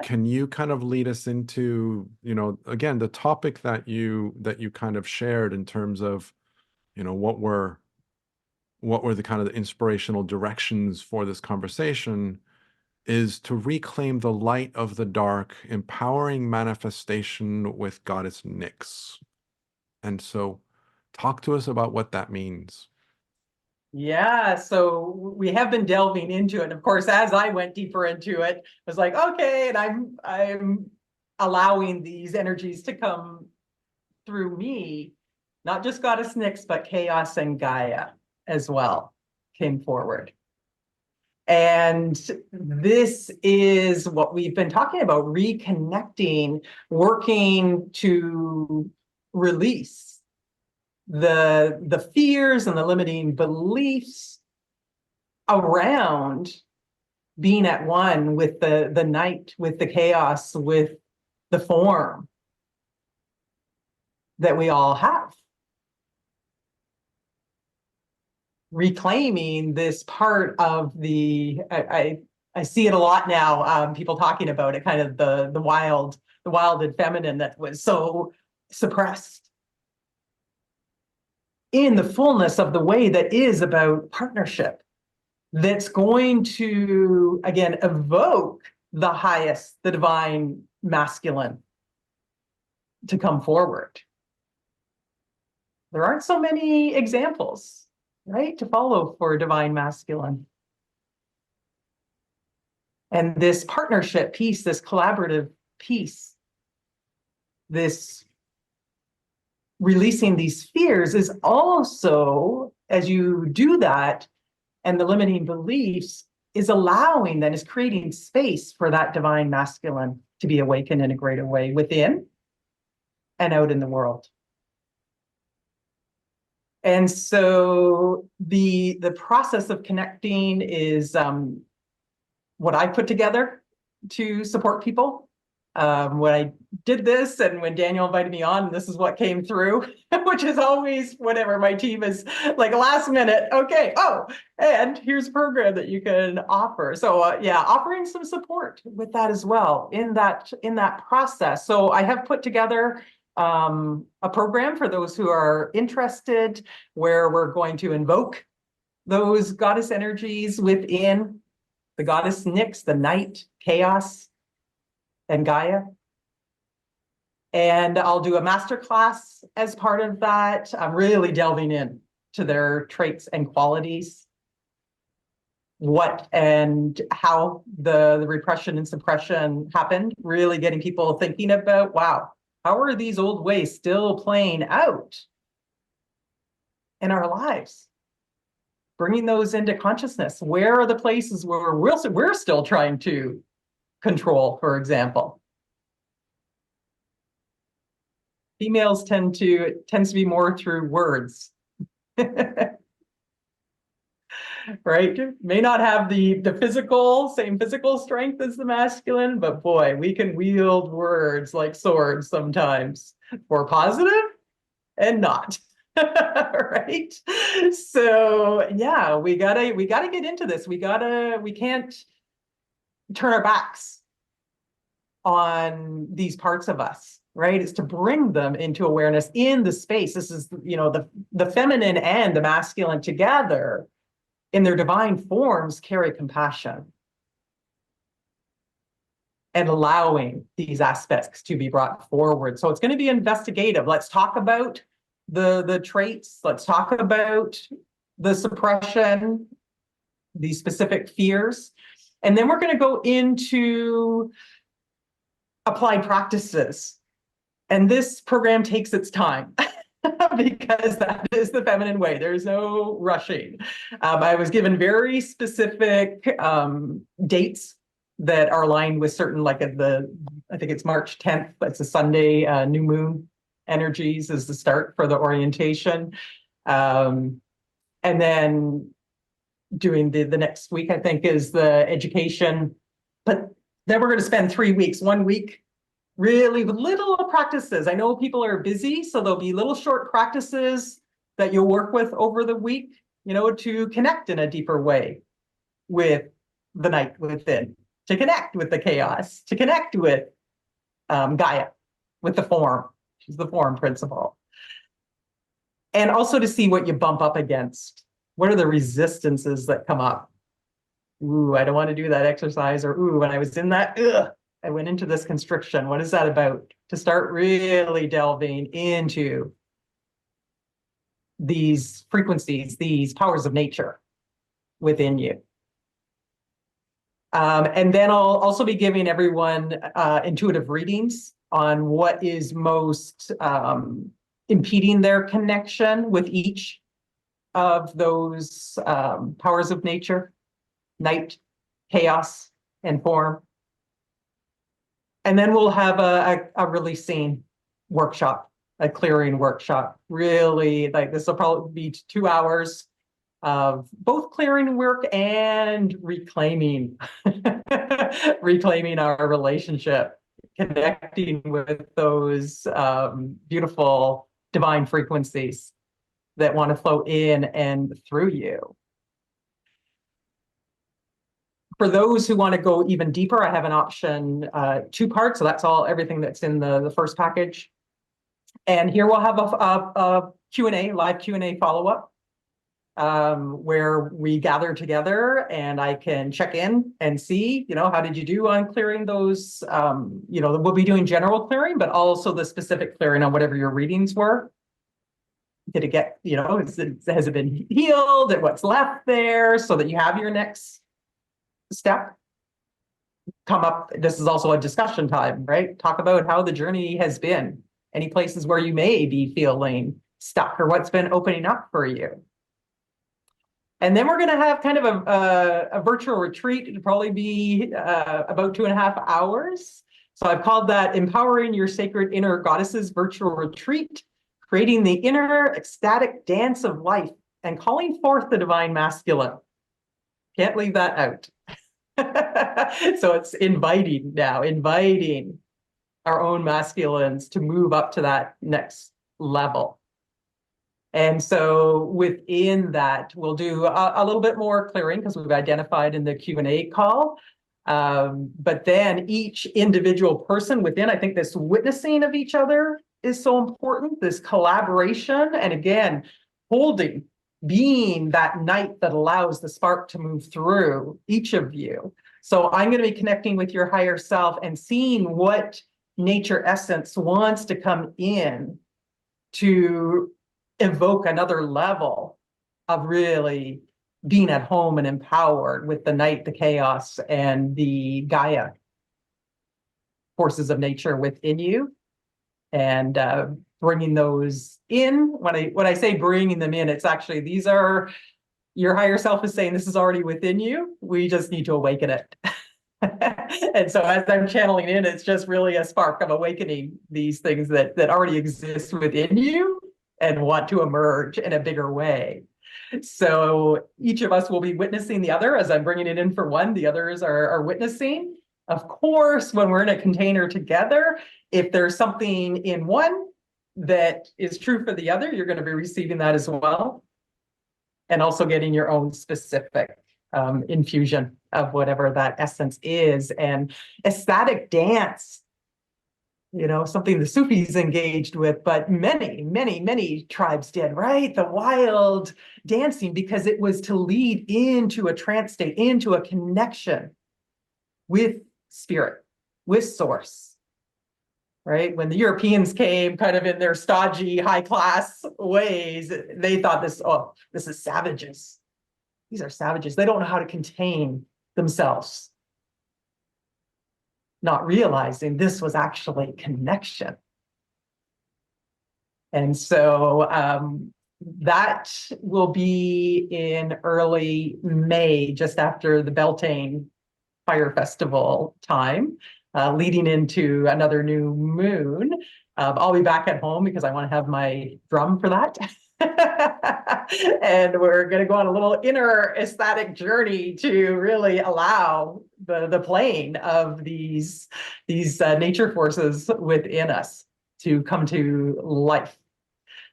Speaker 1: can you kind of lead us into, again, the topic that you kind of shared in terms of, what were the kind of the inspirational directions for this conversation, is to reclaim the light of the dark, empowering manifestation with Goddess Nyx. And so talk to us about what that means.
Speaker 2: Yeah, so we have been delving into it. And of course, as I went deeper into it, I was like, okay, and I'm allowing these energies to come through me, not just Goddess Nyx, but Chaos and Gaia as well came forward. And this is what we've been talking about, reconnecting, working to release the fears and the limiting beliefs around being at one with the night, with the chaos, with the form that we all have. reclaiming this part of I see it a lot now, people talking about it, kind of the wild and feminine that was so suppressed, in the fullness of the way that is about partnership, that's going to, again, evoke the highest, the divine masculine to come forward. There aren't so many examples, right, to follow for divine masculine. And this partnership piece, this collaborative piece, this releasing these fears is also, as you do that, and the limiting beliefs is allowing, then is creating space for that divine masculine to be awakened in a greater way within and out in the world. And so the process of connecting is what I put together to support people. When I did this and when Daniel invited me on, this is what came through, which is always whatever my team is like last minute. Okay, oh, and here's a program that you can offer. So yeah, offering some support with that as well in that process. So I have put together a program for those who are interested, where we're going to invoke those goddess energies within the goddess Nyx, the night, chaos, and Gaia. And I'll do a masterclass as part of that. I'm really delving in to their traits and qualities, what and how the repression and suppression happened, really getting people thinking about, wow, how are these old ways still playing out in our lives? Bringing those into consciousness. Where are the places where we're still trying to control, for example? Females tends to be more through words. Right? May not have the same physical strength as the masculine, but boy, we can wield words like swords sometimes, for positive and not. Right? So yeah, we gotta get into this. We can't turn our backs on these parts of us, right? It's to bring them into awareness in the space. This is, the feminine and the masculine together in their divine forms carry compassion and allowing these aspects to be brought forward. So it's going to be investigative. Let's talk about the traits. Let's talk about the suppression, these specific fears. And then we're going to go into applied practices. And this program takes its time because that is the feminine way. There's no rushing. I was given very specific dates that are aligned with certain, like I think it's March 10th, it's a Sunday, new moon energies is the start for the orientation. And then doing the next week, I think, is the education. But then we're going to spend 3 weeks, 1 week, really with little practices. I know people are busy, so there'll be little short practices that you'll work with over the week, to connect in a deeper way with the night within, to connect with the chaos, to connect with Gaia, with the form. She's the form principle. And also to see what you bump up against. What are the resistances that come up? Ooh, I don't want to do that exercise. Or, ooh, when I was in that, I went into this constriction. What is that about? To start really delving into these frequencies, these powers of nature within you. And then I'll also be giving everyone intuitive readings on what is most impeding their connection with each of those powers of nature, night, chaos, and form. And then we'll have a releasing workshop, a clearing workshop. Really, like, this will probably be 2 hours of both clearing work and reclaiming, reclaiming our relationship, connecting with those beautiful divine frequencies that want to flow in and through you. For those who want to go even deeper, I have an option 2 parts. So that's everything that's in the first package. And here we'll have a Q&A, live Q&A follow-up, where we gather together and I can check in and see, how did you do on clearing those? We'll be doing general clearing, but also the specific clearing on whatever your readings were. Did it get, has it been healed? What's left there, so that you have your next step come up. This is also a discussion time, right? Talk about how the journey has been, any places where you may be feeling stuck, or what's been opening up for you. And then we're going to have kind of a virtual retreat. It'll probably be about 2.5 hours. So I've called that Empowering Your Sacred Inner Goddesses Virtual Retreat, creating the inner ecstatic dance of life and calling forth the divine masculine. Can't leave that out. So it's inviting our own masculines to move up to that next level. And so within that, we'll do a little bit more clearing, because we've identified in the Q&A call. But then each individual person within, I think this witnessing of each other is so important, this collaboration, and again, being that night that allows the spark to move through each of you. So I'm going to be connecting with your higher self and seeing what nature essence wants to come in to evoke another level of really being at home and empowered with the night, the chaos, and the Gaia forces of nature within you, and bringing those in. When I say bringing them in, it's actually, these are, your higher self is saying this is already within you. We just need to awaken it. And so as I'm channeling in, it's just really a spark of awakening these things that already exist within you and want to emerge in a bigger way. So each of us will be witnessing the other. As I'm bringing it in for one, the others are witnessing. Of course, when we're in a container together, if there's something in one that is true for the other, you're going to be receiving that as well. And also getting your own specific infusion of whatever that essence is. And ecstatic dance, something the Sufis engaged with, but many, many, many tribes did, right? The wild dancing, because it was to lead into a trance state, into a connection with spirit, with source, right? When the Europeans came kind of in their stodgy, high-class ways, they thought this is savages. These are savages. They don't know how to contain themselves. Not realizing this was actually connection. And so that will be in early May, just after the Beltane Fire Festival time, leading into another new moon. I'll be back at home because I want to have my drum for that. And we're going to go on a little inner ecstatic journey to really allow the playing of these nature forces within us to come to life.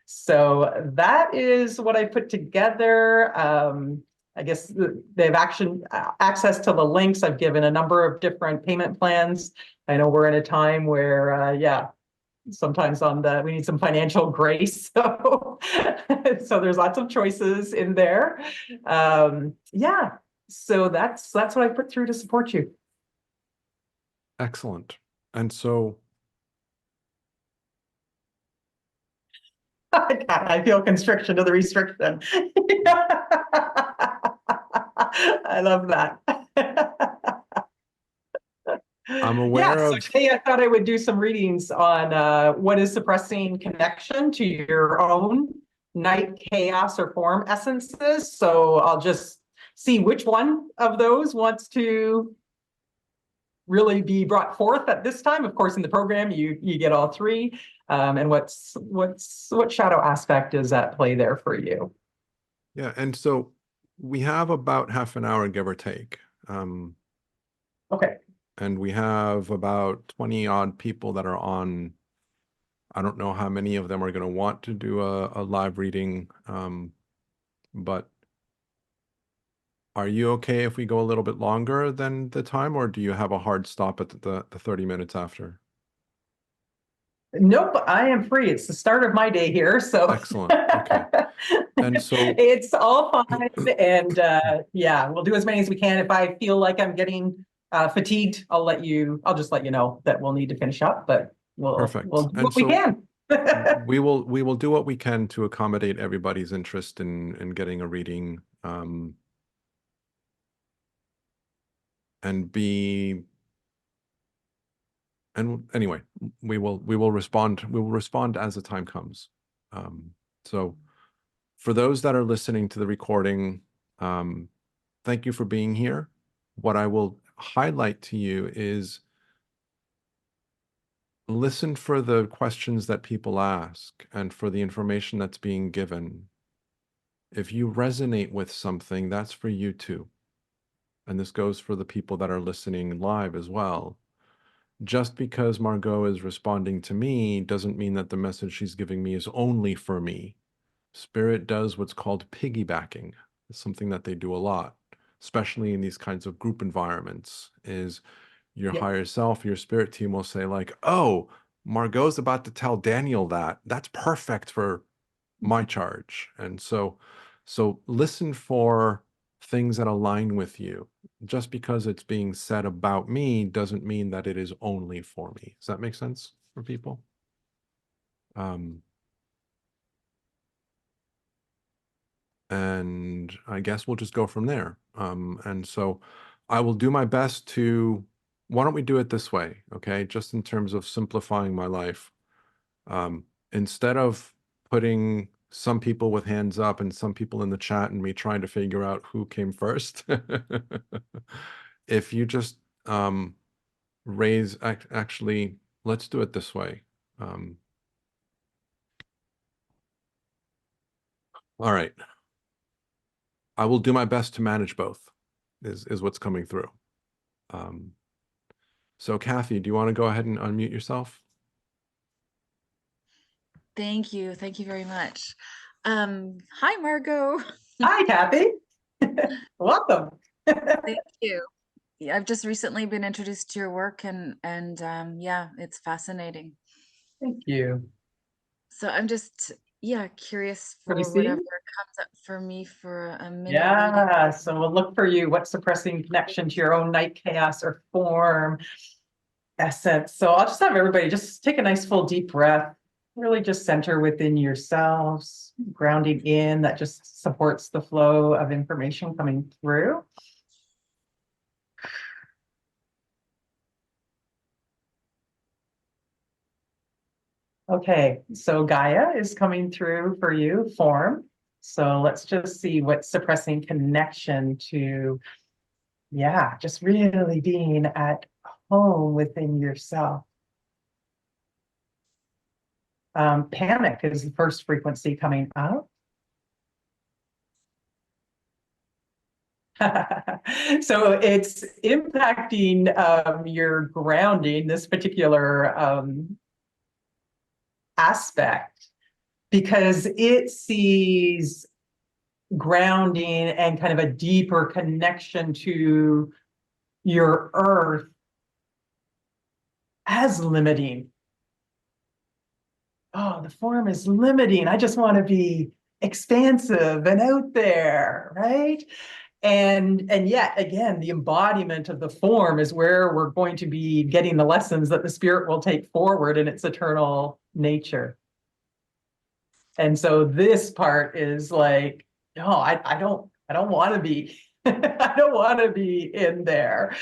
Speaker 2: So that is what I put together. I guess they have access to the links. I've given a number of different payment plans. I know we're in a time where, sometimes we need some financial grace. So, so there's lots of choices in there. So that's what I put through to support you.
Speaker 1: Excellent. And so
Speaker 2: I feel constriction to the restriction. I love that.
Speaker 1: I'm aware of.
Speaker 2: Today I thought I would do some readings on what is suppressing connection to your own night chaos or form essences. So I'll just see which one of those wants to really be brought forth at this time. Of course, in the program, you get all three. And what shadow aspect is at play there for you?
Speaker 1: Yeah, and so we have about half an hour, give or take.
Speaker 2: Okay.
Speaker 1: And we have about 20 odd people that are on I don't know how many of them are going to want to do a live reading, but are you okay if we go a little bit longer than the time, or do you have a hard stop at the 30 minutes after?
Speaker 2: Nope, I am free. It's the start of my day here, so
Speaker 1: Excellent. Okay. And so,
Speaker 2: it's all fine. And yeah, we'll do as many as we can. If I feel like I'm getting fatigued, I'll just let you know that we'll need to finish up, but we'll
Speaker 1: perfect.
Speaker 2: do
Speaker 1: And
Speaker 2: what we
Speaker 1: so
Speaker 2: can.
Speaker 1: we will do what we can to accommodate everybody's interest in getting a reading, and be and anyway, we will respond as the time comes. So for those that are listening to the recording, thank you for being here. What I will highlight to you is listen for the questions that people ask and for the information that's being given. If you resonate with something, that's for you too. And this goes for the people that are listening live as well. Just because Margot is responding to me doesn't mean that the message she's giving me is only for me. Spirit does what's called piggybacking. It's something that they do a lot, especially in these kinds of group environments, is your
Speaker 2: Yep.
Speaker 1: higher self, your spirit team will say like, oh, Margot's about to tell Daniel that. That's perfect for my charge. And so listen for things that align with you. Just because it's being said about me doesn't mean that it is only for me. Does that make sense for people? And I guess we'll just go from there. And so I will do my best to, why don't we do it this way? Okay. Just in terms of simplifying my life. Instead of putting some people with hands up and some people in the chat and me trying to figure out who came first, if you just actually, let's do it this way. All right. I will do my best to manage both, is what's coming through. So Kathy, do you want to go ahead and unmute yourself?
Speaker 3: Thank you. Thank you very much. Hi, Margo.
Speaker 2: Hi, Kathy. Welcome.
Speaker 3: Thank you. Yeah, I've just recently been introduced to your work and yeah, it's fascinating.
Speaker 2: Thank you.
Speaker 3: So I'm just, yeah, curious
Speaker 2: What do you
Speaker 3: for
Speaker 2: see?
Speaker 3: whatever comes up for me for a minute reading.
Speaker 2: Yeah, so we'll look for you. What suppressing connection to your own night chaos or form essence. So I'll just have everybody just take a nice full deep breath. Really just center within yourselves, grounding in. That just supports the flow of information coming through. Okay, so Gaia is coming through for you, form. So let's just see what suppressing connection to, yeah, just really being at home within yourself. Panic is the first frequency coming up. So it's impacting your grounding, this particular aspect, because it sees grounding and kind of a deeper connection to your earth as limiting. Oh, the form is limiting. I just want to be expansive and out there, right? And yet again, the embodiment of the form is where we're going to be getting the lessons that the spirit will take forward in its eternal nature. And so this part is like, no, I don't want to be I don't want to be in there.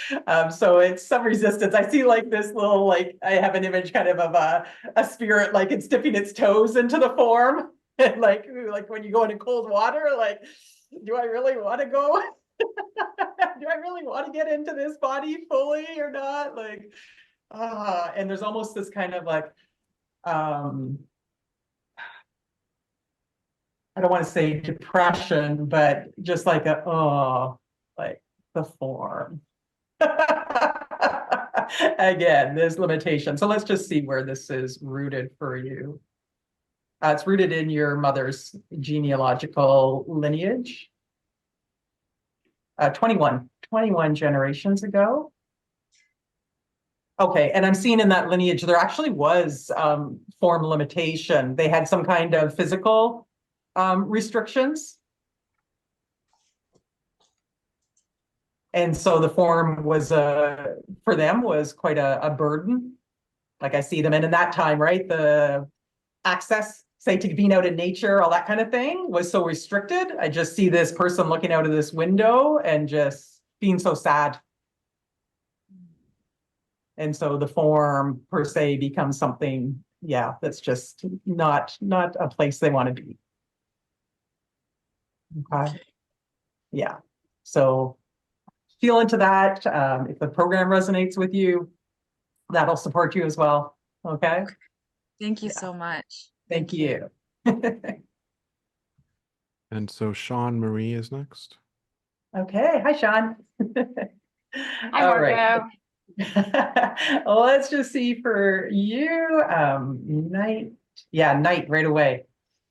Speaker 2: So it's some resistance. I see like this little, like, I have an image kind of a spirit, like it's dipping its toes into the form. And like when you go into cold water, like, do I really want to go? Do I really want to get into this body fully or not? Like, and there's almost this kind of like, I don't want to say depression, but just like like the form. Again, there's limitations. So let's just see where this is rooted for you. It's rooted in your mother's genealogical lineage. 21 generations ago. Okay, and I'm seeing in that lineage, there actually was form limitation. They had some kind of physical restrictions. And so the form was, for them, was quite a burden. Like I see them, and in that time, right, the access, say, to being out in nature, all that kind of thing was so restricted. I just see this person looking out of this window and just being so sad. And so the form per se becomes something, yeah, that's just not a place they want to be. Okay. Yeah. So feel into that. If the program resonates with you, that'll support you as well. Okay.
Speaker 3: Thank you so much.
Speaker 2: Thank you.
Speaker 1: And so Sean Marie is next.
Speaker 2: Okay. Hi, Sean.
Speaker 4: Hi,
Speaker 2: All right.
Speaker 4: Margo.
Speaker 2: Let's just see for you. Night. Yeah, night right away.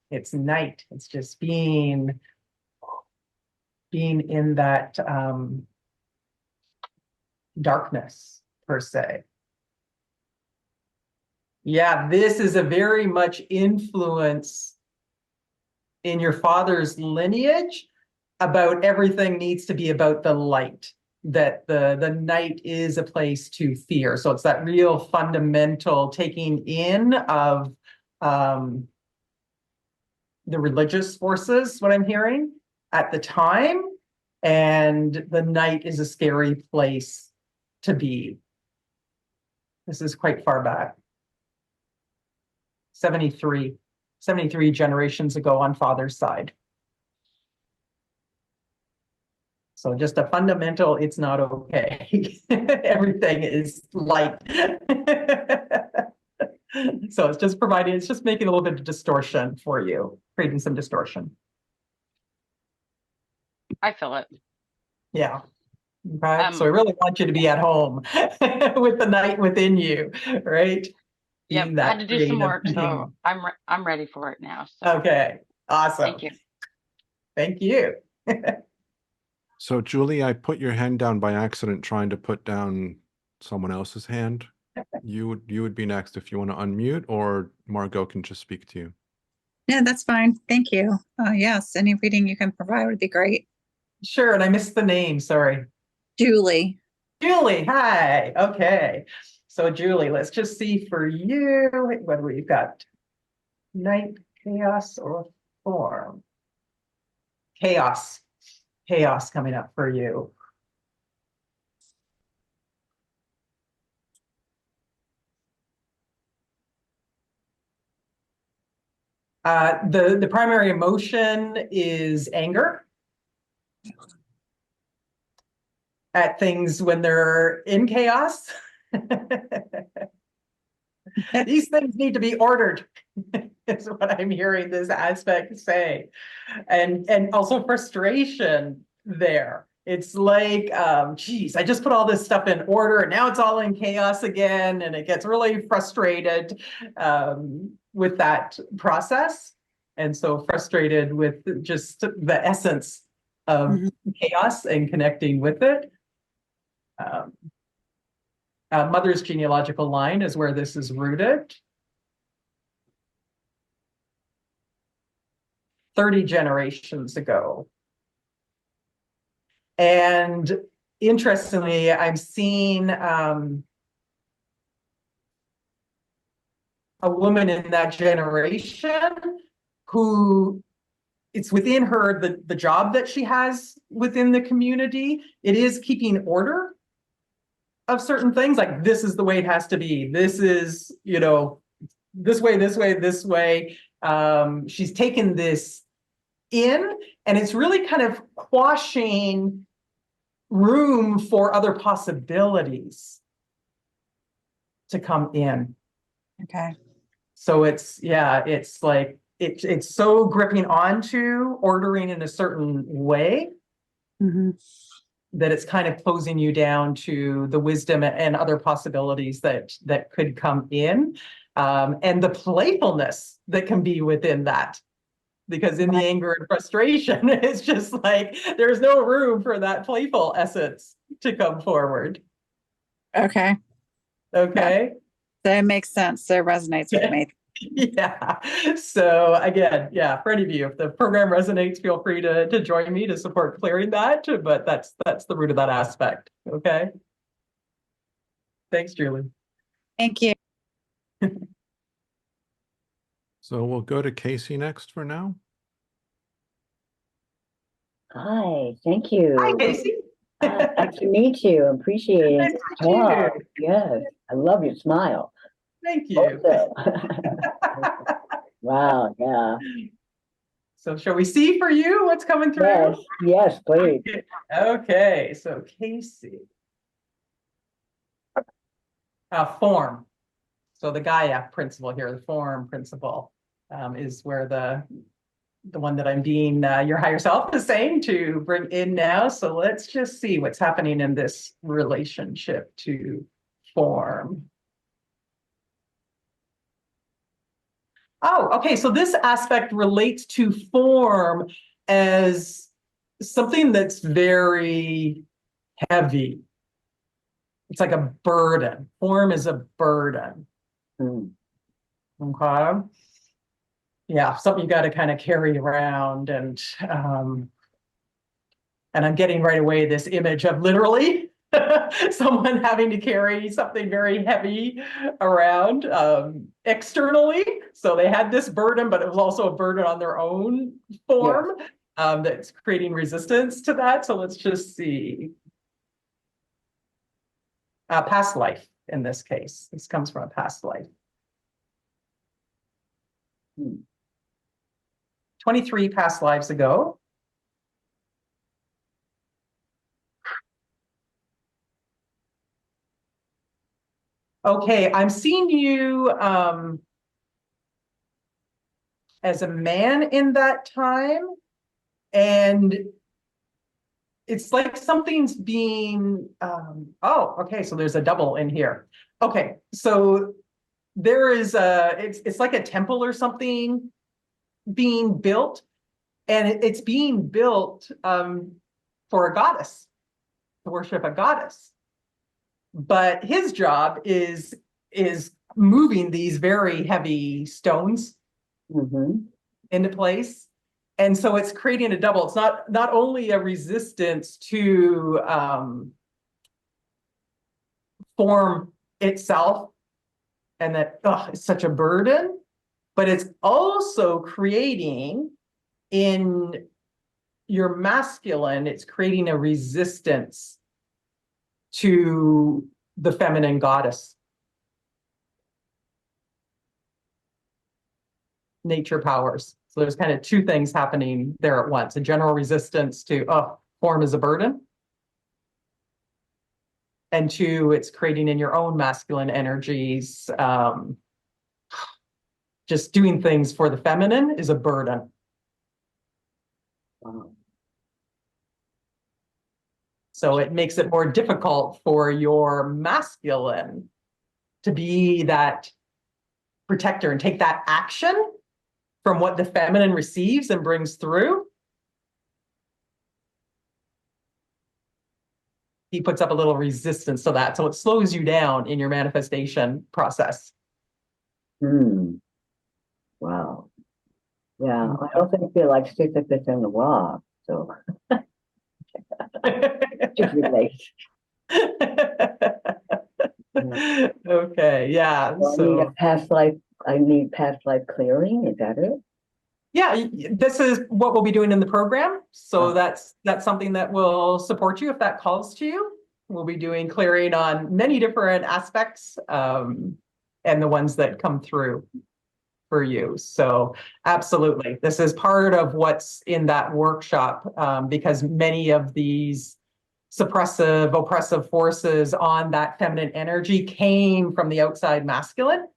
Speaker 2: It's night. It's just being in that darkness per se. Yeah, this is a very much influence in your father's lineage about everything needs to be about the light, that the night is a place to fear. So it's that real fundamental taking in of the religious forces, what I'm hearing at the time. And the night is a scary place to be. This is quite far back. 73 generations ago on father's side. So just a fundamental, it's not okay. Everything is light. So it's just making a little bit of distortion for you, creating some distortion.
Speaker 4: I feel it.
Speaker 2: Yeah. Okay. So I really want you to be at home with the night within you, right?
Speaker 4: Yep,
Speaker 2: Being
Speaker 4: I had
Speaker 2: that
Speaker 4: to do some
Speaker 2: creative
Speaker 4: work, so
Speaker 2: being.
Speaker 4: I'm ready for it now. So
Speaker 2: Okay. Awesome.
Speaker 4: thank you.
Speaker 2: Thank you.
Speaker 1: So Julie, I put your hand down by accident trying to put down someone else's hand. You would be next if you want to unmute, or Margo can just speak to you.
Speaker 5: Yeah, that's fine. Thank you. Yes, any reading you can provide would be great.
Speaker 2: Sure. And I missed the name. Sorry.
Speaker 5: Julie.
Speaker 2: Julie. Hi. Okay. So Julie, let's just see for you what we've got. Night, chaos, or form. Chaos. Chaos coming up for you. The primary emotion is anger at things when they're in chaos. These things need to be ordered, is what I'm hearing this aspect say. And also frustration there. It's like, geez, I just put all this stuff in order and now it's all in chaos again. And it gets really frustrated with that process. And so frustrated with just the essence of chaos and connecting with it. Mother's genealogical line is where this is rooted. 30 generations ago. And interestingly, I'm seeing a woman in that generation who it's within her, the job that she has within the community. It is keeping order of certain things, like this is the way it has to be. This is, this way, this way, this way. She's taken this in, and it's really kind of quashing room for other possibilities to come in.
Speaker 5: Okay.
Speaker 2: So it's like it's so gripping onto ordering in a certain way that it's kind of closing you down to the wisdom and other possibilities that could come in, and the playfulness that can be within that. Because in the anger and frustration, it's just like there's no room for that playful essence to come forward.
Speaker 5: Okay.
Speaker 2: Okay.
Speaker 5: That makes sense. That resonates with me.
Speaker 2: Yeah. So again, yeah, for any of you, if the program resonates, feel free to join me to support clearing that. But that's the root of that aspect. Okay. Thanks, Julie.
Speaker 5: Thank you.
Speaker 1: So we'll go to Casey next for now.
Speaker 6: Hi, thank you.
Speaker 2: Hi, Casey.
Speaker 6: Nice to meet you. Appreciate
Speaker 2: Nice
Speaker 6: it.
Speaker 2: to meet you.
Speaker 6: Yes, I love your smile.
Speaker 2: Thank you.
Speaker 6: Also. Wow, yeah.
Speaker 2: So shall we see for you what's coming through?
Speaker 6: Yes, yes, please.
Speaker 2: Okay, so Casey. Form. So the Gaia principle here, the form principle, is where the one that I'm being your higher self is saying to bring in now. So let's just see what's happening in this relationship to form. Oh, okay. So this aspect relates to form as something that's very heavy. It's like a burden. Form is a burden. Okay. Yeah, something you got to kind of carry around, and I'm getting right away this image of literally someone having to carry something very heavy around externally. So they had this burden, but it was also a burden on their own form, that's creating resistance to that. So let's just see. Past life in this case. This comes from a past life. 23 past lives ago. Okay, I'm seeing you as a man in that time, and it's like something's being, oh, okay, so there's a double in here. Okay, so there is it's like a temple or something being built, and it's being built for a goddess, to worship a goddess. But his job is moving these very heavy stones into place. And so it's creating a double. It's not only a resistance to form itself, and that it's such a burden, but it's also creating in your masculine, it's creating a resistance to the feminine goddess. Nature powers. So there's kind of two things happening there at once. A general resistance to, form is a burden. And two, it's creating in your own masculine energies, just doing things for the feminine is a burden.
Speaker 6: Wow.
Speaker 2: So it makes it more difficult for your masculine to be that protector and take that action from what the feminine receives and brings through. He puts up a little resistance to that. So it slows you down in your manifestation process.
Speaker 6: Wow. Yeah, I often feel like Sisyphus in the rock, so just relate.
Speaker 2: Okay, yeah.
Speaker 6: So I need past life clearing, is that it?
Speaker 2: Yeah, this is what we'll be doing in the program. So that's something that will support you if that calls to you. We'll be doing clearing on many different aspects, and the ones that come through for you. So absolutely, this is part of what's in that workshop, because many of these suppressive, oppressive forces on that feminine energy came from the outside masculine.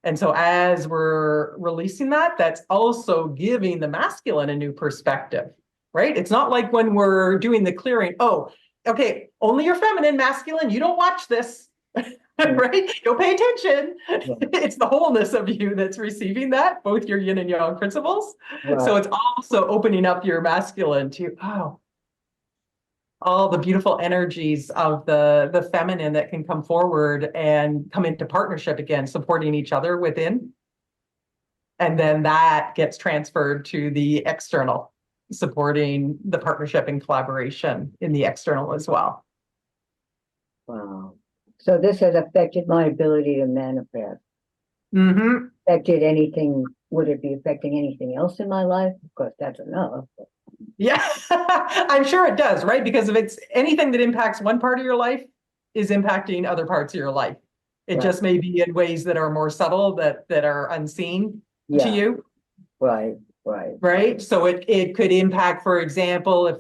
Speaker 2: And so as we're releasing that, that's also giving the masculine a new perspective, right? It's not like when we're doing the clearing, oh, okay, only your feminine, masculine, you don't watch this, right? Don't pay attention. It's the wholeness of you that's receiving that, both your yin and yang principles. So
Speaker 6: Right.
Speaker 2: it's also opening up your masculine to, oh, all the beautiful energies of the feminine that can come forward and come into partnership again, supporting each other within. And then that gets transferred to the external, supporting the partnership and collaboration in the external as well.
Speaker 6: Wow. So this has affected my ability to manifest.
Speaker 2: Mm-hmm.
Speaker 6: Affected anything? Would it be affecting anything else in my life? Of course, that's enough.
Speaker 2: Yeah, I'm sure it does, right? Because if it's anything that impacts one part of your life is impacting other parts of your life. It
Speaker 6: Right.
Speaker 2: just may be in ways that are more subtle, that are unseen to
Speaker 6: Yeah.
Speaker 2: you.
Speaker 6: Right. Right.
Speaker 2: Right. So it could impact, for example, if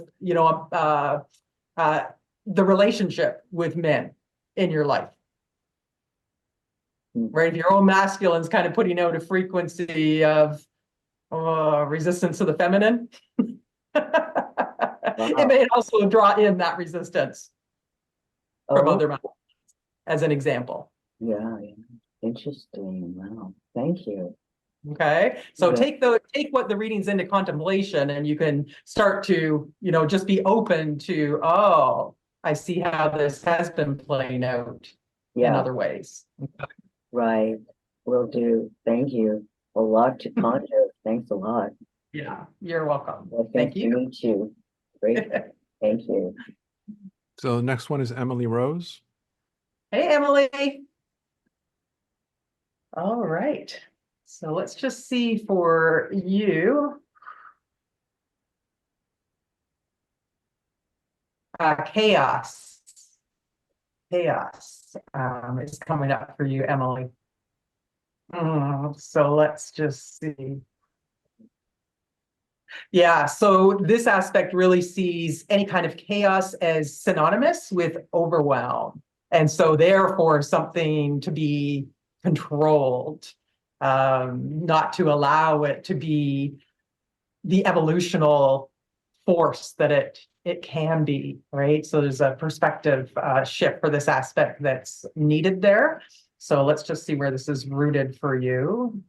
Speaker 2: the relationship with men in your life. Right. If your own masculine's kind of putting out a frequency of resistance to the feminine, it may also draw in that resistance from other masculines, as an example.
Speaker 6: Yeah. Interesting. Wow. Thank you.
Speaker 2: Okay, so
Speaker 6: Yeah.
Speaker 2: take what the reading's into contemplation, and you can start to, just be open to, oh, I see how this has been playing out in
Speaker 6: Yeah.
Speaker 2: other ways.
Speaker 6: Right. Will do. Thank you. A lot to ponder. Thanks a lot.
Speaker 2: Yeah, you're welcome.
Speaker 6: Well,
Speaker 2: Thank
Speaker 6: to
Speaker 2: you.
Speaker 6: meet you. Great. Thank you.
Speaker 1: So the next one is Emily Rose.
Speaker 2: Hey, Emily. All right. So let's just see for you. Chaos. Chaos is coming up for you, Emily. So let's just see. Yeah, so this aspect really sees any kind of chaos as synonymous with overwhelm. And so therefore something to be controlled, not to allow it to be the evolutional force that it can be, right? So there's a perspective shift for this aspect that's needed there. So let's just see where this is rooted for you.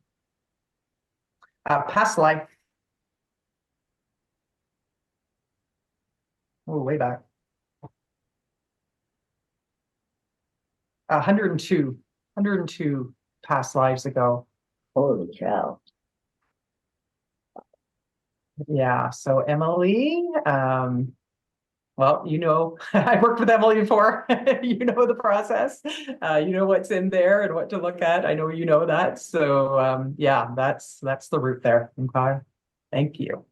Speaker 2: Past life. Oh, way back. 102 past lives ago.
Speaker 6: Holy cow.
Speaker 2: Yeah, so Emily, well, I worked with Emily before. You know the process. You know what's in there and what to look at. I know you know that. So yeah, that's the root there. Okay. Thank you.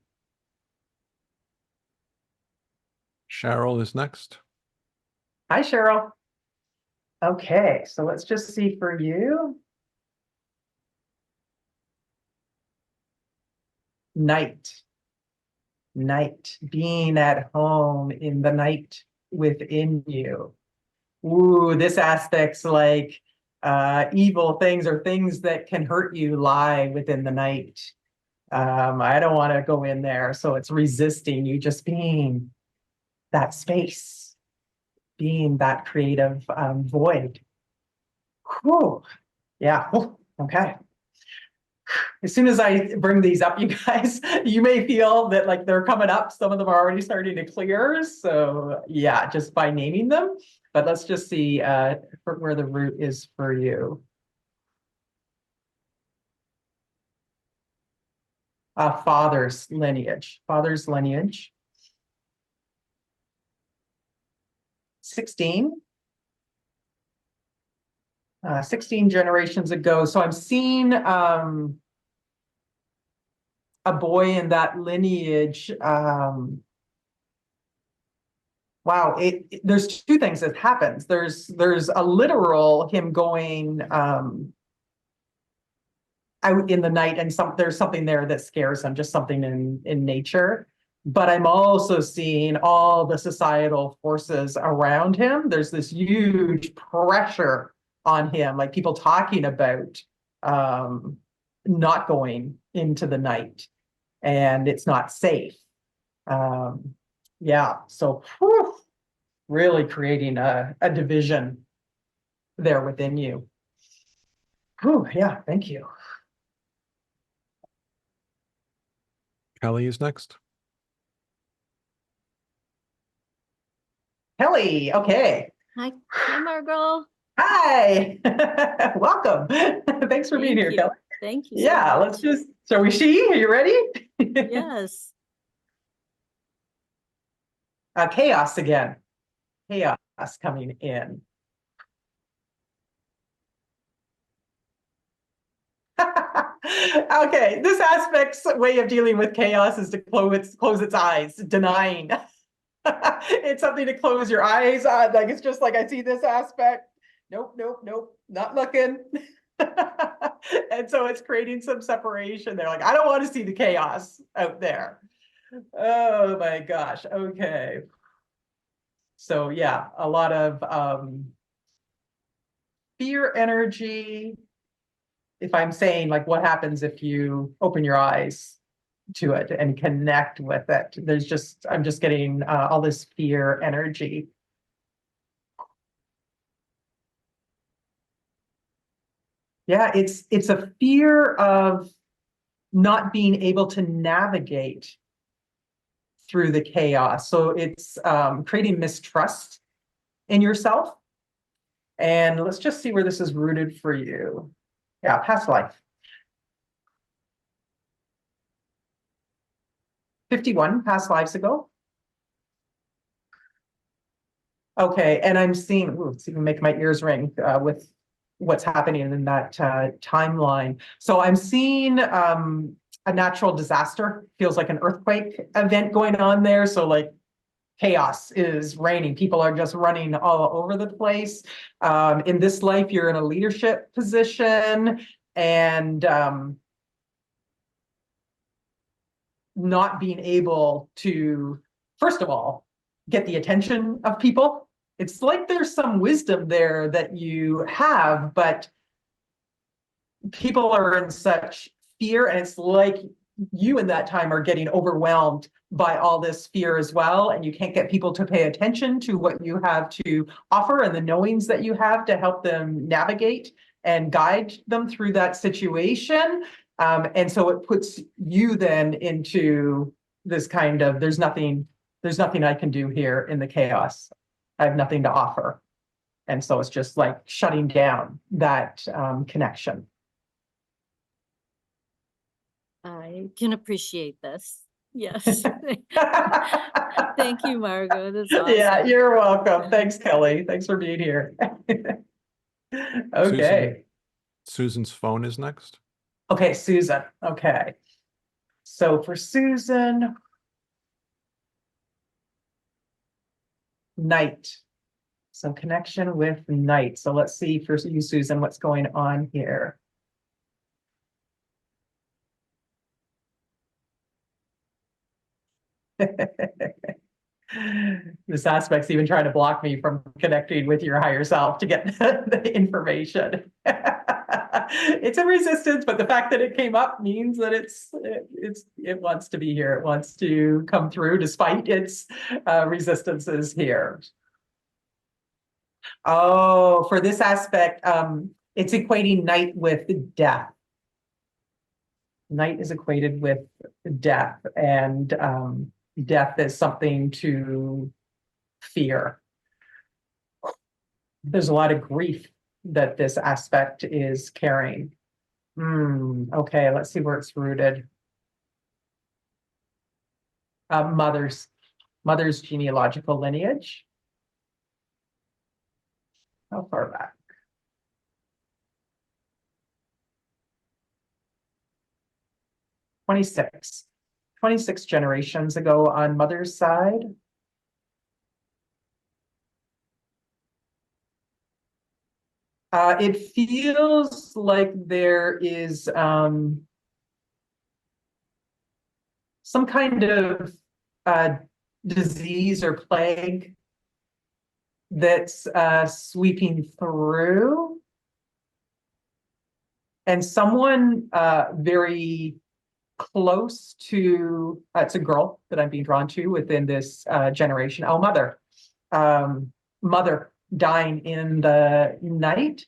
Speaker 1: Cheryl is next.
Speaker 2: Hi, Cheryl. Okay, so let's just see for you. Night, being at home in the night within you. Ooh, this aspect's like evil things or things that can hurt you lie within the night. I don't want to go in there. So it's resisting you just being that space, being that creative void. Whew. Yeah. Okay. As soon as I bring these up, you guys, you may feel that like they're coming up. Some of them are already starting to clear. So yeah, just by naming them. But let's just see where the root is for you. Father's lineage. 16. 16 generations ago. So I'm seeing a boy in that lineage. Wow, there's two things that happens. There's a literal him going out in the night, and there's something there that scares him, just something in nature. But I'm also seeing all the societal forces around him. There's this huge pressure on him, like people talking about not going into the night, and it's not safe. Yeah, so whew, really creating a division there within you. Whew, yeah, thank you.
Speaker 1: Kelly is next.
Speaker 2: Kelly, okay.
Speaker 7: Hi, Margo.
Speaker 2: Hi, welcome. Thanks for being
Speaker 7: Thank
Speaker 2: here,
Speaker 7: you.
Speaker 2: Kelly.
Speaker 7: Thank you. so
Speaker 2: Yeah,
Speaker 7: much.
Speaker 2: let's just, so are you ready?
Speaker 7: Yes.
Speaker 2: Chaos again. Chaos coming in. Okay, this aspect's way of dealing with chaos is to close its eyes, denying. It's something to close your eyes on. Like, it's just like, I see this aspect. Nope, nope, nope, not looking. And so it's creating some separation there. Like, I don't want to see the chaos out there. Oh my gosh. Okay. So yeah, a lot of fear energy. If I'm saying, like, what happens if you open your eyes to it and connect with it? I'm just getting all this fear energy. Yeah, it's a fear of not being able to navigate through the chaos. So it's creating mistrust in yourself. And let's just see where this is rooted for you. Yeah, past life. 51 past lives ago. Okay, and I'm seeing, ooh, it's even making my ears ring with what's happening in that timeline. So I'm seeing a natural disaster, feels like an earthquake event going on there. So like chaos is reigning. People are just running all over the place. In this life, you're in a leadership position and not being able to, first of all, get the attention of people. It's like there's some wisdom there that you have, but people are in such fear, and it's like you in that time are getting overwhelmed by all this fear as well, and you can't get people to pay attention to what you have to offer and the knowings that you have to help them navigate and guide them through that situation. And so it puts you then into this kind of, there's nothing I can do here in the chaos. I have nothing to offer. And so it's just like shutting down that connection.
Speaker 7: I can appreciate this. Yes. Thank you, Margo. That's awesome.
Speaker 2: Yeah, you're welcome. Thanks, Kelly. Thanks for being here. Okay.
Speaker 1: Susan's phone is next.
Speaker 2: Okay, Susan. Okay. So for Susan, night. So connection with night. So let's see for you, Susan, what's going on here. This aspect's even trying to block me from connecting with your higher self to get the information. It's a resistance, but the fact that it came up means that it wants to be here. It wants to come through despite its resistances here. Oh, for this aspect, it's equating night with death. Night is equated with death, and death is something to fear. There's a lot of grief that this aspect is carrying. Okay, let's see where it's rooted. Mother's genealogical lineage. How far back? Twenty-six generations ago on mother's side. It feels like there is some kind of disease or plague that's sweeping through. And someone very close to, it's a girl that I'm being drawn to within this generation. Oh, mother. mother dying in the night,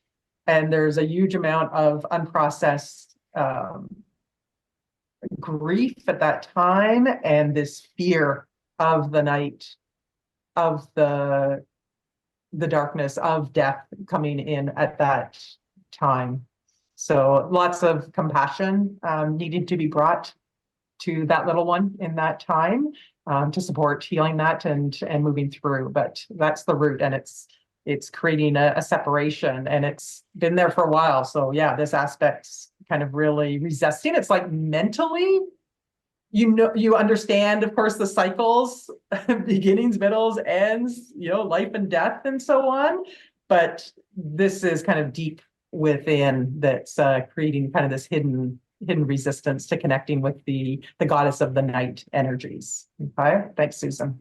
Speaker 2: and there's a huge amount of unprocessed grief at that time, and this fear of the night, of the darkness, of death coming in at that time. So lots of compassion needed to be brought to that little one in that time, to support healing that and moving through. But that's the root, and it's creating a separation, and it's been there for a while. So yeah, this aspect's kind of really resisting. It's like mentally, you understand, of course, the cycles, beginnings, middles, ends, life and death and so on. But this is kind of deep within, that's creating kind of this hidden resistance to connecting with the goddess of the night energies. Okay, thanks, Susan.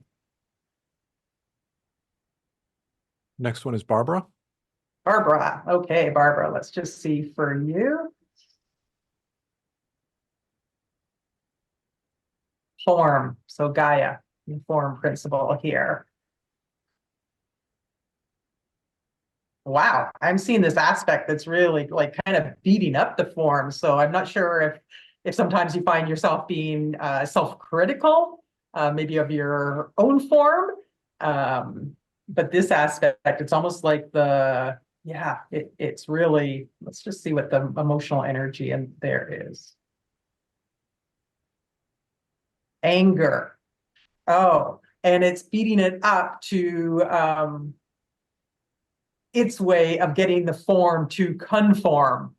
Speaker 1: Next one is Barbara.
Speaker 2: Barbara. Okay, Barbara, let's just see for you. Form. So Gaia, the form principle here. Wow, I'm seeing this aspect that's really like kind of beating up the form. So I'm not sure if sometimes you find yourself being self-critical, maybe of your own form. But this aspect, it's almost like it's really, let's just see what the emotional energy in there is. Anger. Oh, and it's beating it up to its way of getting the form to conform.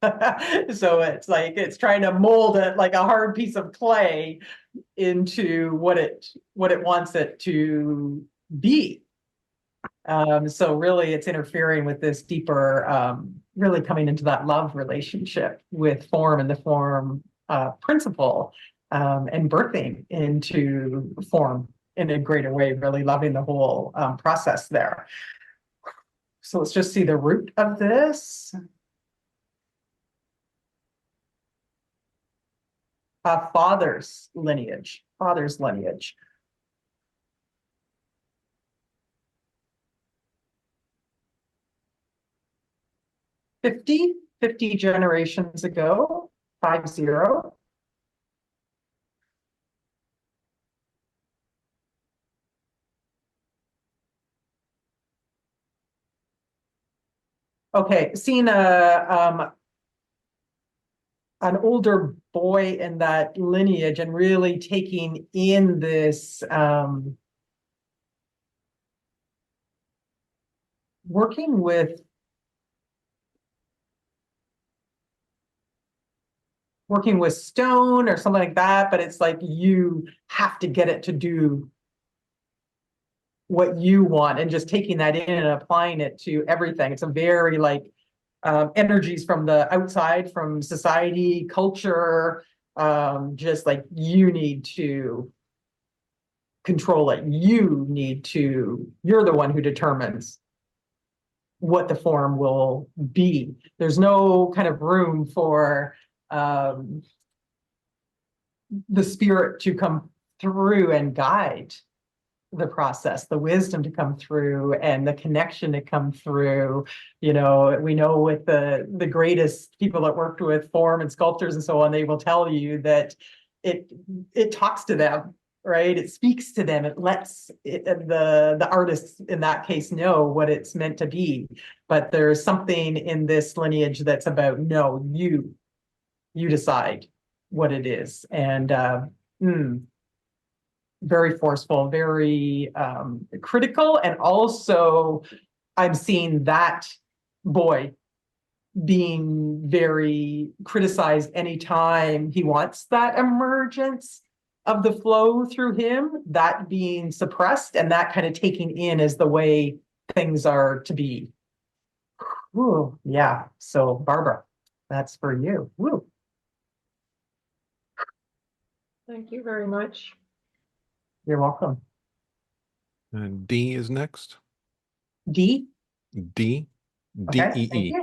Speaker 2: So it's like it's trying to mold it like a hard piece of clay into what it wants it to be. So really it's interfering with this deeper, really coming into that love relationship with form and the form principle, and birthing into form in a greater way, really loving the whole process there. So let's just see the root of this. Father's lineage. 50 generations ago, 50. Okay, seeing an older boy in that lineage and really taking in this working with stone or something like that, but it's like you have to get it to do what you want, and just taking that in and applying it to everything. It's a very like energies from the outside, from society, culture, just like you need to control it. You're the one who determines what the form will be. There's no kind of room for the spirit to come through and guide the process, the wisdom to come through, and the connection to come through. We know with the greatest people that worked with form and sculptors and so on, they will tell you that it talks to them, right? It speaks to them. It lets the artists in that case know what it's meant to be. But there's something in this lineage that's about, no, you decide what it is. And very forceful, very critical. And also I'm seeing that boy being very criticized anytime he wants that emergence of the flow through him, that being suppressed and that kind of taking in as the way things are to be. Ooh, yeah. So Barbara, that's for you. Woo.
Speaker 8: Thank you very much.
Speaker 2: You're welcome.
Speaker 1: And D is next.
Speaker 2: D?
Speaker 1: D.
Speaker 2: Okay,
Speaker 1: D-E-E.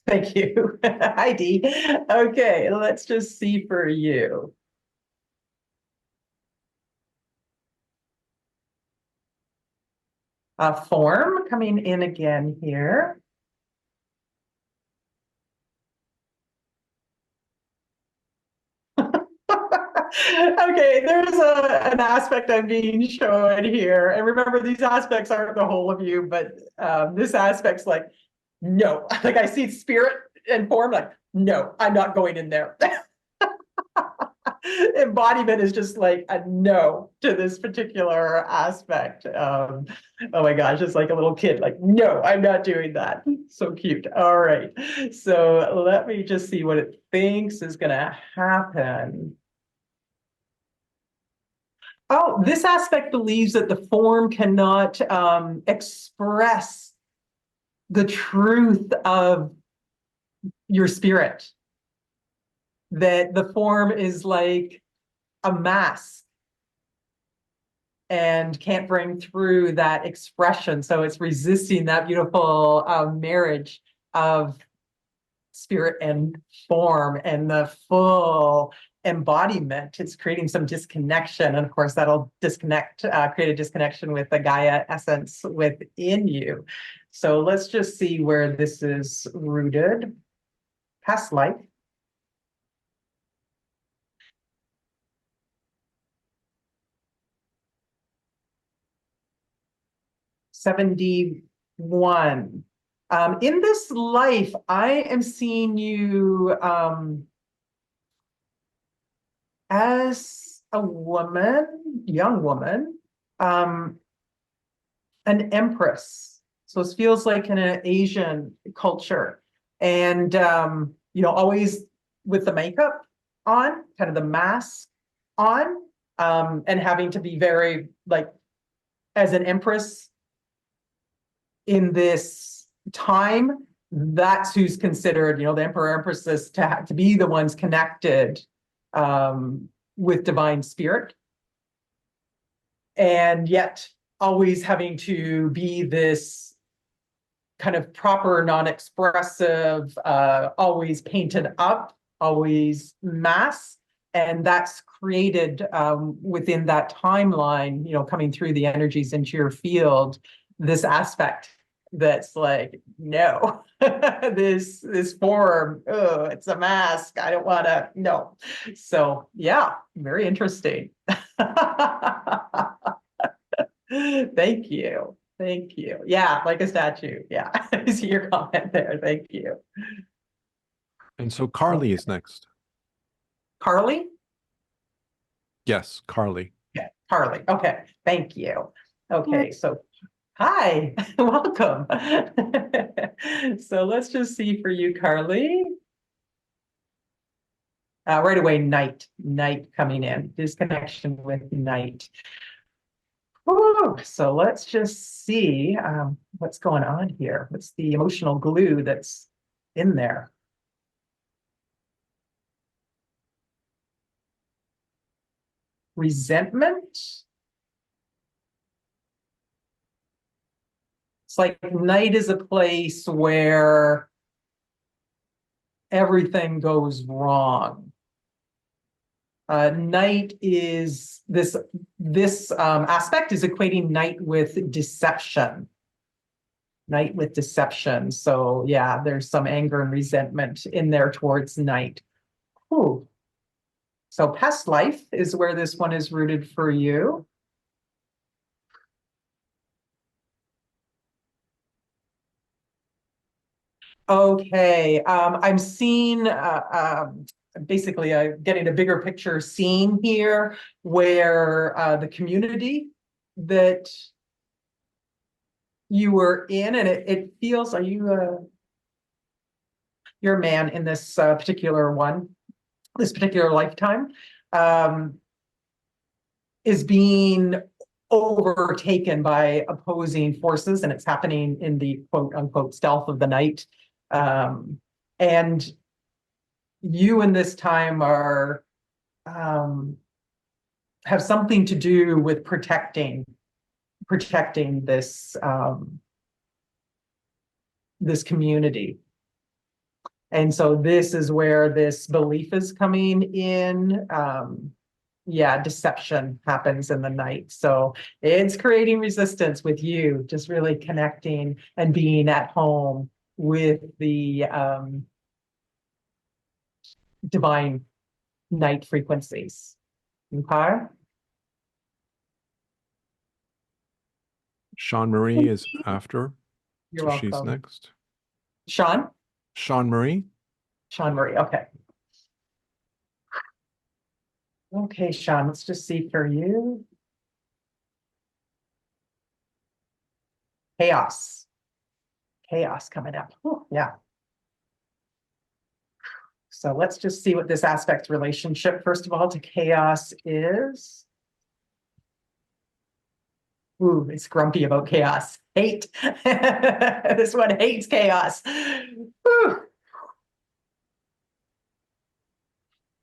Speaker 2: thank you. Hi, D. Okay, let's just see for you. form coming in again here. Okay, there's an aspect I'm being shown here. And remember, these aspects aren't the whole of you, but this aspect's like, no. Like I see spirit and form, like, no, I'm not going in there. Embodiment is just like a no to this particular aspect. Oh my gosh, it's like a little kid, like, no, I'm not doing that. So cute. All right. So let me just see what it thinks is going to happen. Oh, this aspect believes that the form cannot express the truth of your spirit. That the form is like a mask and can't bring through that expression. So it's resisting that beautiful marriage of spirit and form and the full embodiment. It's creating some disconnection. And of course, that'll create a disconnection with the Gaia essence within you. So let's just see where this is rooted. Past life. '71. In this life, I am seeing you as a woman, young woman, an empress. So it feels like in an Asian culture. And, always with the makeup on, kind of the mask on, and having to be very, like, as an empress in this time, that's who's considered, the emperor empresses to be the ones connected with divine spirit, and yet always having to be this kind of proper, non-expressive, always painted up, always masked. And that's created within that timeline, coming through the energies into your field, this aspect that's like, no, this form, oh, it's a mask. I don't want to, no. So yeah, very interesting. Thank you. Thank you. Yeah, like a statue. Yeah, I see your comment there. Thank you.
Speaker 1: And so Carly is next.
Speaker 2: Carly?
Speaker 1: Yes, Carly.
Speaker 2: Yeah, Carly. Okay, thank you. Okay, so hi, welcome. So let's just see for you, Carly. Right away, night coming in, disconnection with night. Whew. So let's just see what's going on here. What's the emotional glue that's in there? Resentment. It's like night is a place where everything goes wrong. Night is this aspect is equating night with deception. Night with deception. So yeah, there's some anger and resentment in there towards night. Ooh. So past life is where this one is rooted for you. Okay, I'm seeing basically getting a bigger picture scene here where the community that you were in, and it feels, are you you're a man in this particular one, this particular lifetime, is being overtaken by opposing forces, and it's happening in the quote unquote stealth of the night. And you in this time are have something to do with protecting this this community. And so this is where this belief is coming in. yeah, deception happens in the night. So it's creating resistance with you, just really connecting and being at home with the divine night frequencies. Okay.
Speaker 1: Sean Marie is after.
Speaker 2: You're
Speaker 1: So she's
Speaker 2: welcome.
Speaker 1: next.
Speaker 2: Sean?
Speaker 1: Sean Marie.
Speaker 2: Sean Marie, okay. Okay, Sean, let's just see for you. Chaos. Chaos coming up. Oh, yeah. So let's just see what this aspect relationship, first of all, to chaos is. Ooh, it's grumpy about chaos. Hate. This one hates chaos. Whew.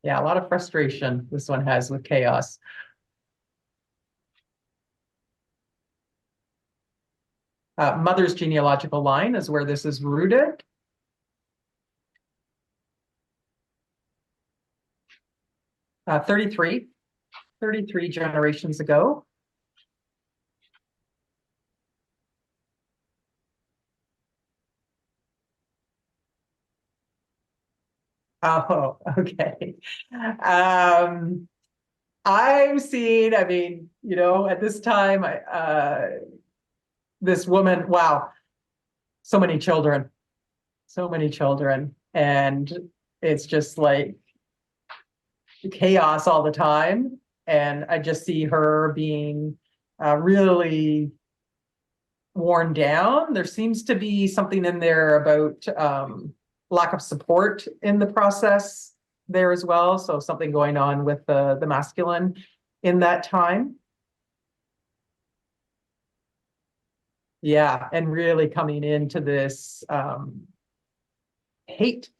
Speaker 2: Yeah, a lot of frustration this one has with chaos. Mother's genealogical line is where this is rooted. Uh, 33 generations ago. Oh, okay. I'm seeing, I mean, you know, at this time, this woman, wow, so many children, and it's just like chaos all the time. And I just see her being really worn down. There seems to be something in there about lack of support in the process there as well. So something going on with the masculine in that time. Yeah, and really coming into this hate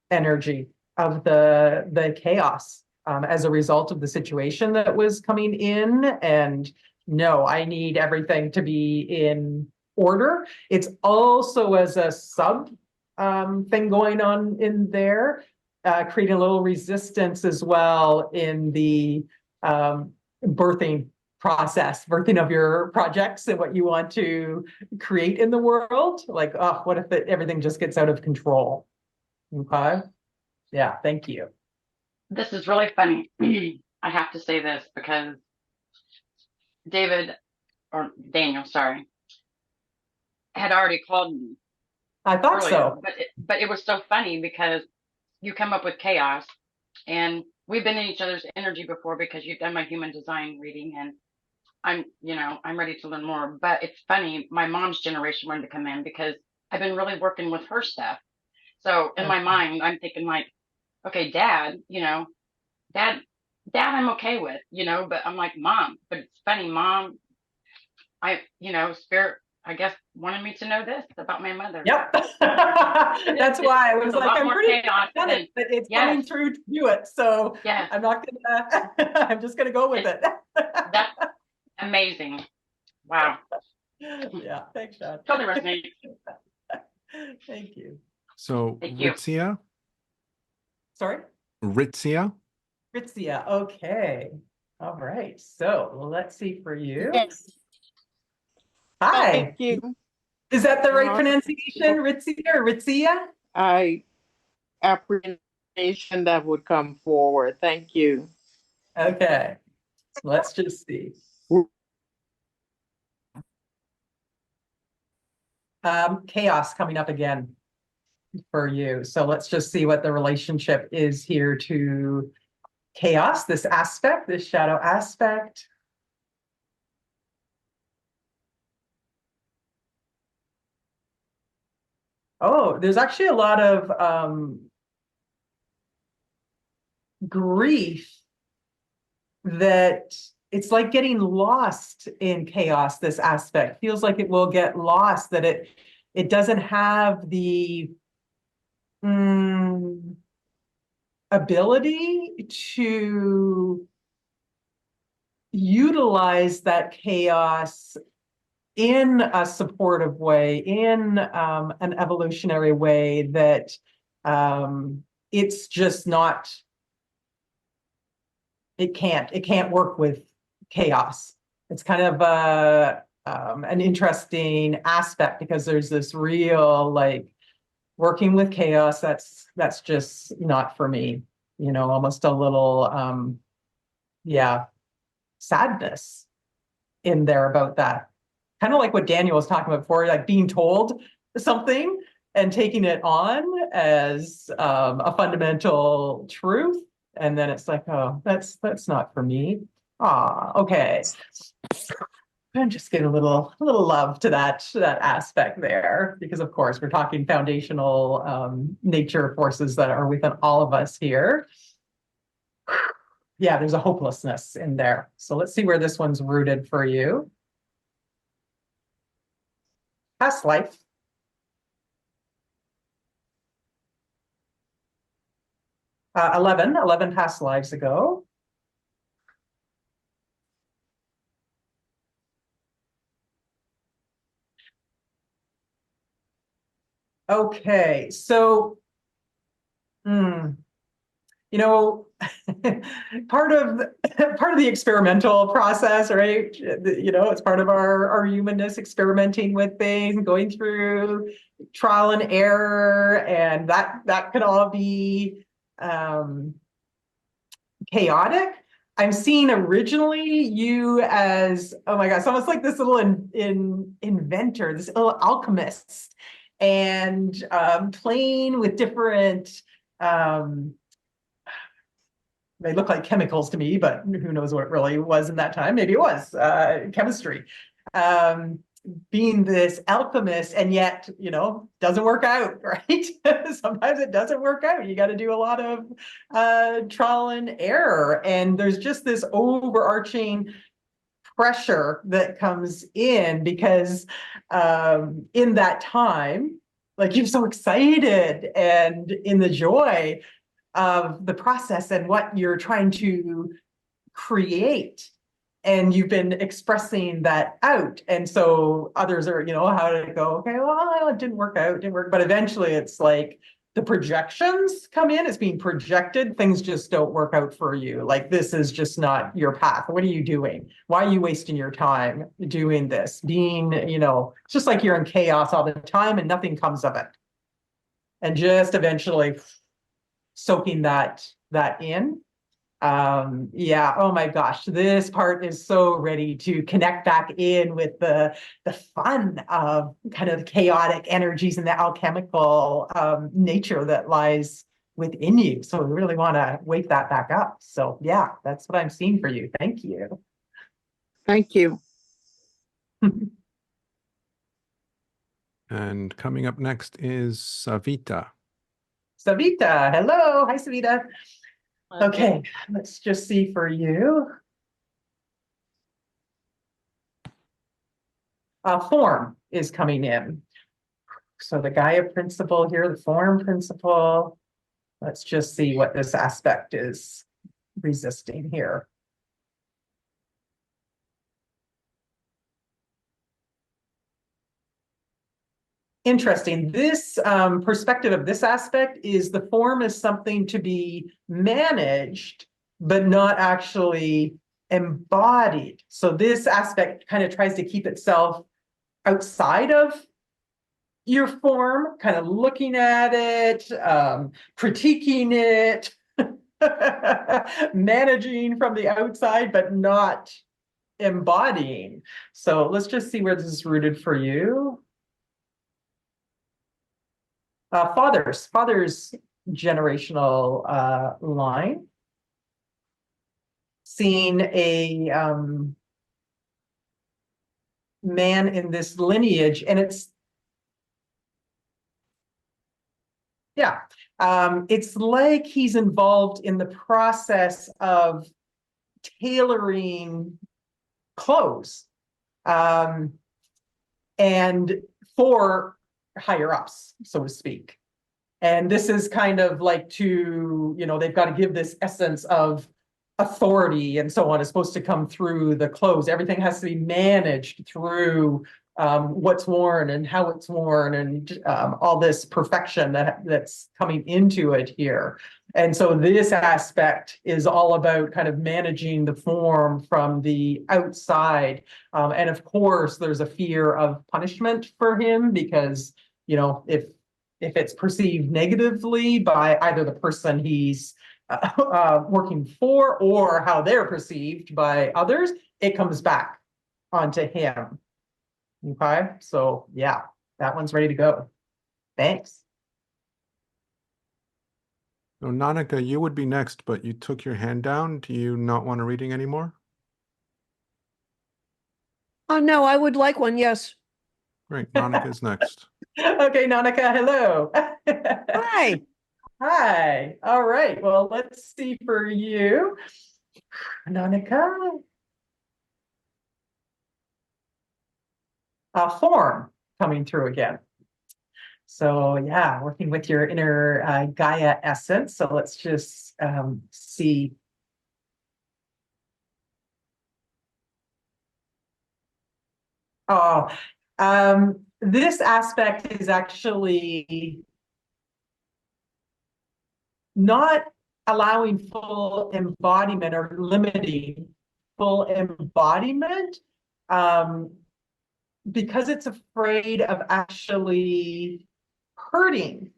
Speaker 2: energy of the chaos as a result of the situation that was coming in. And no, I need everything to be in order. It's also as a sub thing going on in there, creating a little resistance as well in the birthing process, birthing of your projects and what you want to create in the world. Like, oh, what if everything just gets out of control? Okay. Yeah, thank you.
Speaker 4: This is really funny. I have to say this because Daniel, sorry, had already called me
Speaker 2: I thought
Speaker 4: earlier,
Speaker 2: so.
Speaker 4: but it was so funny because you come up with chaos, and we've been in each other's energy before because you've done my human design reading, and I'm ready to learn more. But it's funny, my mom's generation wanted to come in because I've been really working with her stuff. So in my mind, I'm thinking like, okay, dad, dad, I'm okay with, but I'm like, mom, but it's funny, mom, spirit, I guess, wanted me to know this about my mother.
Speaker 2: Yep. That's why I was
Speaker 4: a
Speaker 2: like,
Speaker 4: lot
Speaker 2: I'm
Speaker 4: more
Speaker 2: pretty
Speaker 4: chaos
Speaker 2: sure
Speaker 4: than-
Speaker 2: but it's
Speaker 4: Yes.
Speaker 2: coming through to do it. So
Speaker 4: Yes.
Speaker 2: I'm not gonna, I'm just gonna go with it.
Speaker 4: That's amazing. Wow.
Speaker 2: Yeah, thanks, Sean.
Speaker 4: Totally resonates.
Speaker 2: Thank you.
Speaker 1: So
Speaker 4: Thank you.
Speaker 1: Ritzia.
Speaker 2: Sorry?
Speaker 1: Ritzia.
Speaker 2: Ritzia, okay. All right, so let's see for you.
Speaker 7: Yes.
Speaker 2: Hi,
Speaker 9: Thank you.
Speaker 2: is that the right
Speaker 9: Uh,
Speaker 2: pronunciation, Ritzia or Ritzia?
Speaker 9: I appreciation that would come forward. Thank you.
Speaker 2: Okay, let's just see. Chaos coming up again for you. So let's just see what the relationship is here to chaos, this aspect, this shadow aspect. Oh, there's actually a lot of grief that it's like getting lost in chaos. This aspect feels like it will get lost, that it doesn't have the ability to utilize that chaos in a supportive way, in an evolutionary way, that it's just not it can't work with chaos. It's kind of an interesting aspect because there's this real like working with chaos. That's just not for me, almost a little sadness in there about that. Kind of like what Daniel was talking about before, like being told something and taking it on as a fundamental truth. And then it's like, oh, that's not for me. Okay. I'm just getting a little love to that aspect there, because of course we're talking foundational nature forces that are within all of us here. Yeah, there's a hopelessness in there. So let's see where this one's rooted for you. Past life. Uh, 11 past lives ago. Okay, so, part of the experimental process, right? It's part of our humanness, experimenting with things, going through trial and error, and that could all be chaotic. I'm seeing originally you as, oh my gosh, almost like this little inventor, this little alchemist, and playing with different, they look like chemicals to me, but who knows what it really was in that time. Maybe it was chemistry. Being this alchemist, and yet, doesn't work out, right? Sometimes it doesn't work out. You got to do a lot of trial and error. And there's just this overarching pressure that comes in because in that time, like you're so excited and in the joy of the process and what you're trying to create. And you've been expressing that out. And so others are, how did it go? Okay, well, it didn't work out, didn't work. But eventually it's like the projections come in, it's being projected. Things just don't work out for you. Like, this is just not your path. What are you doing? Why are you wasting your time doing this? Being, it's just like you're in chaos all the time and nothing comes of it. And just eventually soaking that in. Yeah, oh my gosh, this part is so ready to connect back in with the fun of kind of the chaotic energies and the alchemical nature that lies within you. So we really want to wake that back up. So yeah, that's what I'm seeing for you. Thank you.
Speaker 9: Thank you.
Speaker 1: And coming up next is Savita.
Speaker 2: Savita, hello. Hi, Savita. Okay, let's just see for you. Form is coming in. So the Gaia principle here, the form principle. Let's just see what this aspect is resisting here. Interesting. This perspective of this aspect is the form is something to be managed, but not actually embodied. So this aspect kind of tries to keep itself outside of your form, kind of looking at it, critiquing it, managing from the outside, but not embodying. So let's just see where this is rooted for you. Father's generational line. Seeing a man in this lineage, and it's like he's involved in the process of tailoring clothes, and for higher ups, so to speak. And this is kind of like to, they've got to give this essence of authority and so on. It's supposed to come through the clothes. Everything has to be managed through what's worn and how it's worn and all this perfection that's coming into it here. And so this aspect is all about kind of managing the form from the outside. And of course, there's a fear of punishment for him because, you know, if it's perceived negatively by either the person he's working for or how they're perceived by others, it comes back onto him. Okay, so yeah, that one's ready to go. Thanks.
Speaker 1: So Nanika, you would be next, but you took your hand down. Do you not want a reading anymore?
Speaker 9: Oh, no, I would like one, yes.
Speaker 1: Great, Nanika is next.
Speaker 2: Okay, Nanika, hello.
Speaker 9: Hi.
Speaker 2: Hi. All right, well, let's see for you. Nanika. Form coming through again. So yeah, working with your inner Gaia essence. So let's just see. Oh, this aspect is actually not allowing full embodiment or limiting full embodiment because it's afraid of actually hurting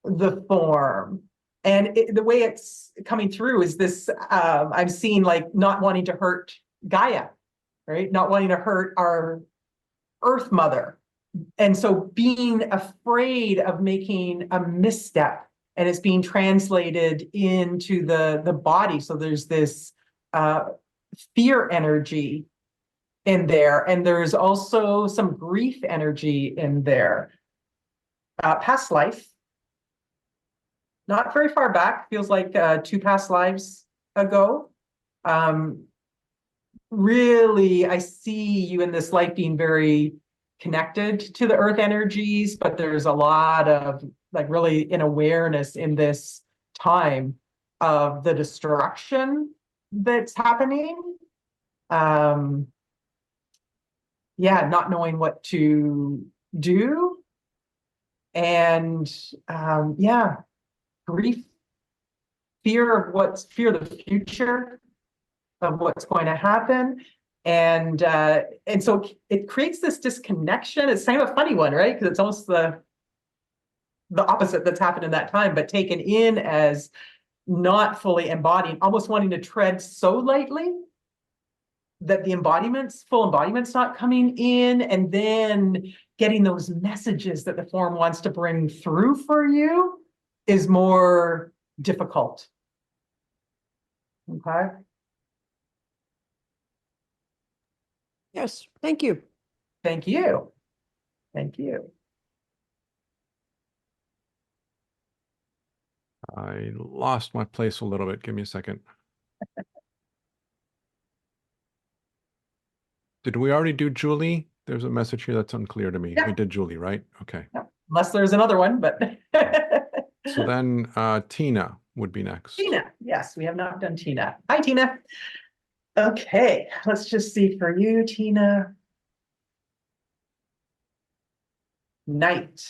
Speaker 2: the form. And the way it's coming through is this, I'm seeing like not wanting to hurt Gaia, right? Not wanting to hurt our Earth Mother. And so being afraid of making a misstep, and it's being translated into the body. So there's this fear energy in there, and there's also some grief energy in there. Past life, not very far back, feels like 2 past lives ago. Really, I see you in this life being very connected to the earth energies, but there's a lot of like really in awareness in this time of the destruction that's happening. Yeah, not knowing what to do. And yeah, grief, fear of the future of what's going to happen. And so it creates this disconnection. It's kind of a funny one, right? Because it's almost the opposite that's happened in that time, but taken in as not fully embodying, almost wanting to tread so lightly that the full embodiment's not coming in, and then getting those messages that the form wants to bring through for you is more difficult. Okay.
Speaker 9: Yes, thank you.
Speaker 2: Thank you. Thank you.
Speaker 1: I lost my place a little bit. Give me a second. Did we already do Julie? There's a message here that's unclear to me.
Speaker 2: Yeah.
Speaker 1: We did Julie, right? Okay.
Speaker 2: Yeah. Unless there's another one, but
Speaker 1: So then Tina would be next.
Speaker 2: Tina, yes, we have not done Tina. Hi, Tina. Okay, let's just see for you, Tina. Night.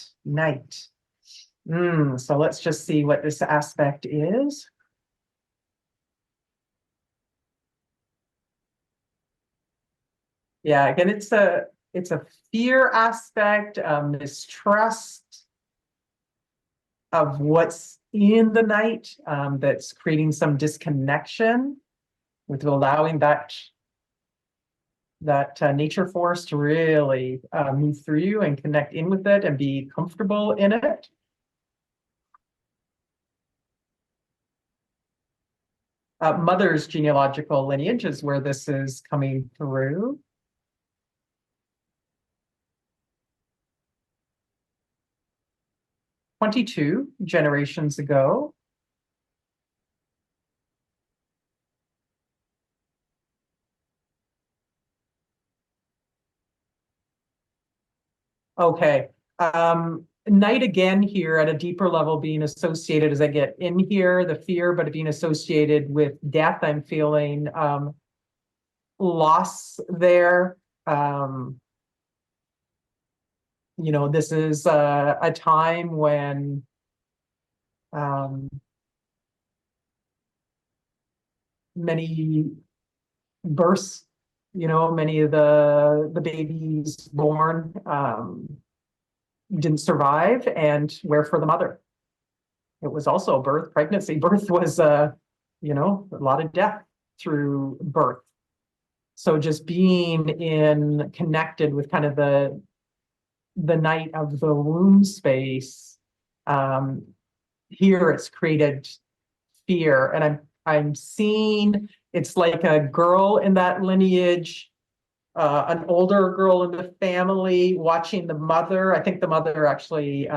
Speaker 2: So let's just see what this aspect is. Yeah, again, it's a fear aspect, mistrust of what's in the night, that's creating some disconnection with allowing that nature force to really move through you and connect in with it and be comfortable in it. Mother's genealogical lineage is where this is coming through. "22 generations ago." Okay. Night again here at a deeper level being associated as I get in here, the fear, but being associated with death. I'm feeling loss there. This is a time when many births, many of the babies born didn't survive, and where for the mother? It was also pregnancy. Birth was, a lot of death through birth. So just being connected with kind of the night of the womb space, here it's created fear. And I'm seeing it's like a girl in that lineage, an older girl in the family watching the mother. I think the mother actually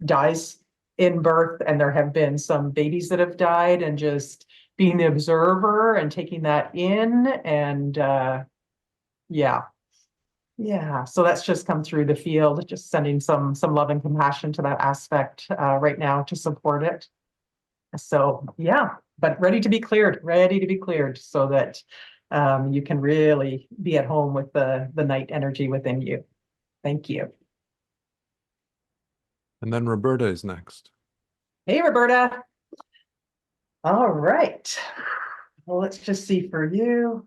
Speaker 2: dies in birth, and there have been some babies that have died, and just being the observer and taking that in. And yeah, so that's just come through the field, just sending some love and compassion to that aspect right now to support it. So yeah, but ready to be cleared so that you can really be at home with the night energy within you. Thank you.
Speaker 1: And then Roberta is next.
Speaker 2: Hey, Roberta. All right. Well, let's just see for you.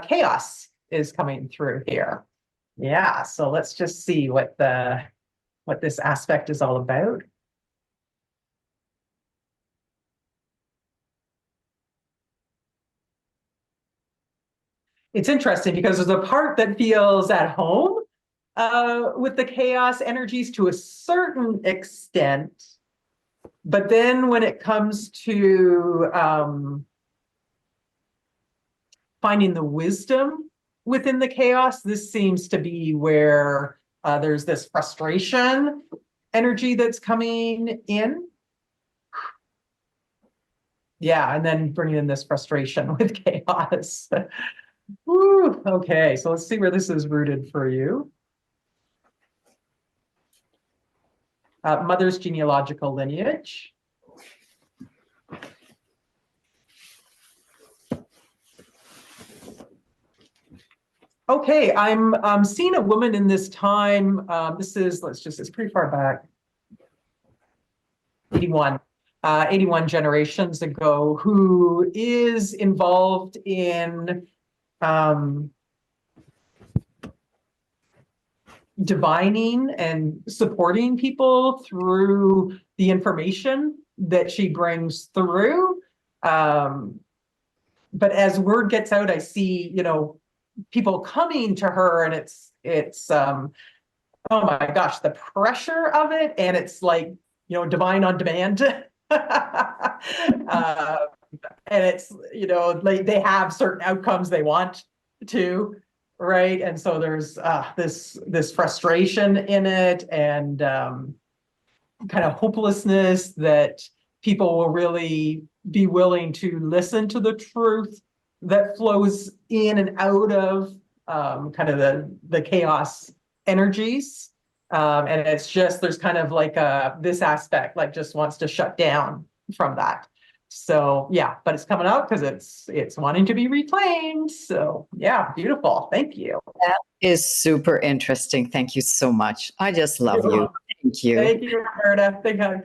Speaker 2: Chaos is coming through here. Yeah, so let's just see what this aspect is all about. It's interesting because there's a part that feels at home with the chaos energies to a certain extent. But then when it comes to finding the wisdom within the chaos, this seems to be where there's this frustration energy that's coming in. Yeah, and then bringing in this frustration with chaos. Woo, okay, so let's see where this is rooted for you. Mother's genealogical lineage. Okay, I'm seeing a woman in this time. It's pretty far back. 81 generations ago, who is involved in divining and supporting people through the information that she brings through. But as word gets out, I see, people coming to her, and it's oh my gosh, the pressure of it, and it's like, divine on demand. And it's, like they have certain outcomes they want to, right? And so there's this frustration in it, and kind of hopelessness that people will really be willing to listen to the truth that flows in and out of kind of the chaos energies. And it's just, there's kind of like this aspect, like just wants to shut down from that. So yeah, but it's coming out because it's wanting to be reclaimed. So yeah, beautiful. Thank you.
Speaker 10: That is super interesting. Thank you so much. I just love
Speaker 2: You're
Speaker 10: you.
Speaker 2: welcome.
Speaker 10: Thank you.
Speaker 2: Thank you, Roberta. Big hug.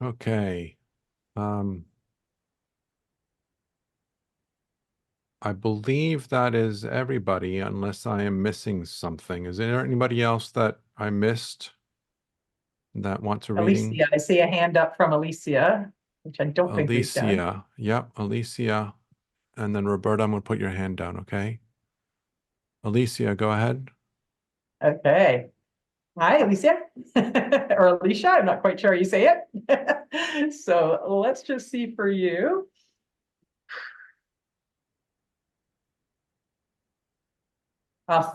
Speaker 1: Okay. I believe that is everybody, unless I am missing something. Is there anybody else that I missed that wants a reading?
Speaker 2: Alicia, I see a hand up from Alicia, which I don't think we've done.
Speaker 1: Alicia. Yep, Alicia. And then Roberta, I'm going to put your hand down, okay? Alicia, go ahead.
Speaker 2: Okay. Hi, Alicia. Or Alicia, I'm not quite sure how you say it. So let's just see for you.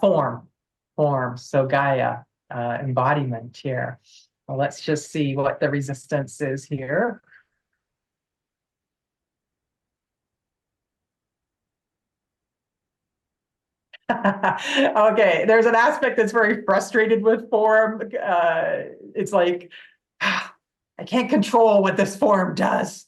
Speaker 2: Form. So Gaia, embodiment here. Well, let's just see what the resistance is here. Okay, there's an aspect that's very frustrated with form. It's like, I can't control what this form does.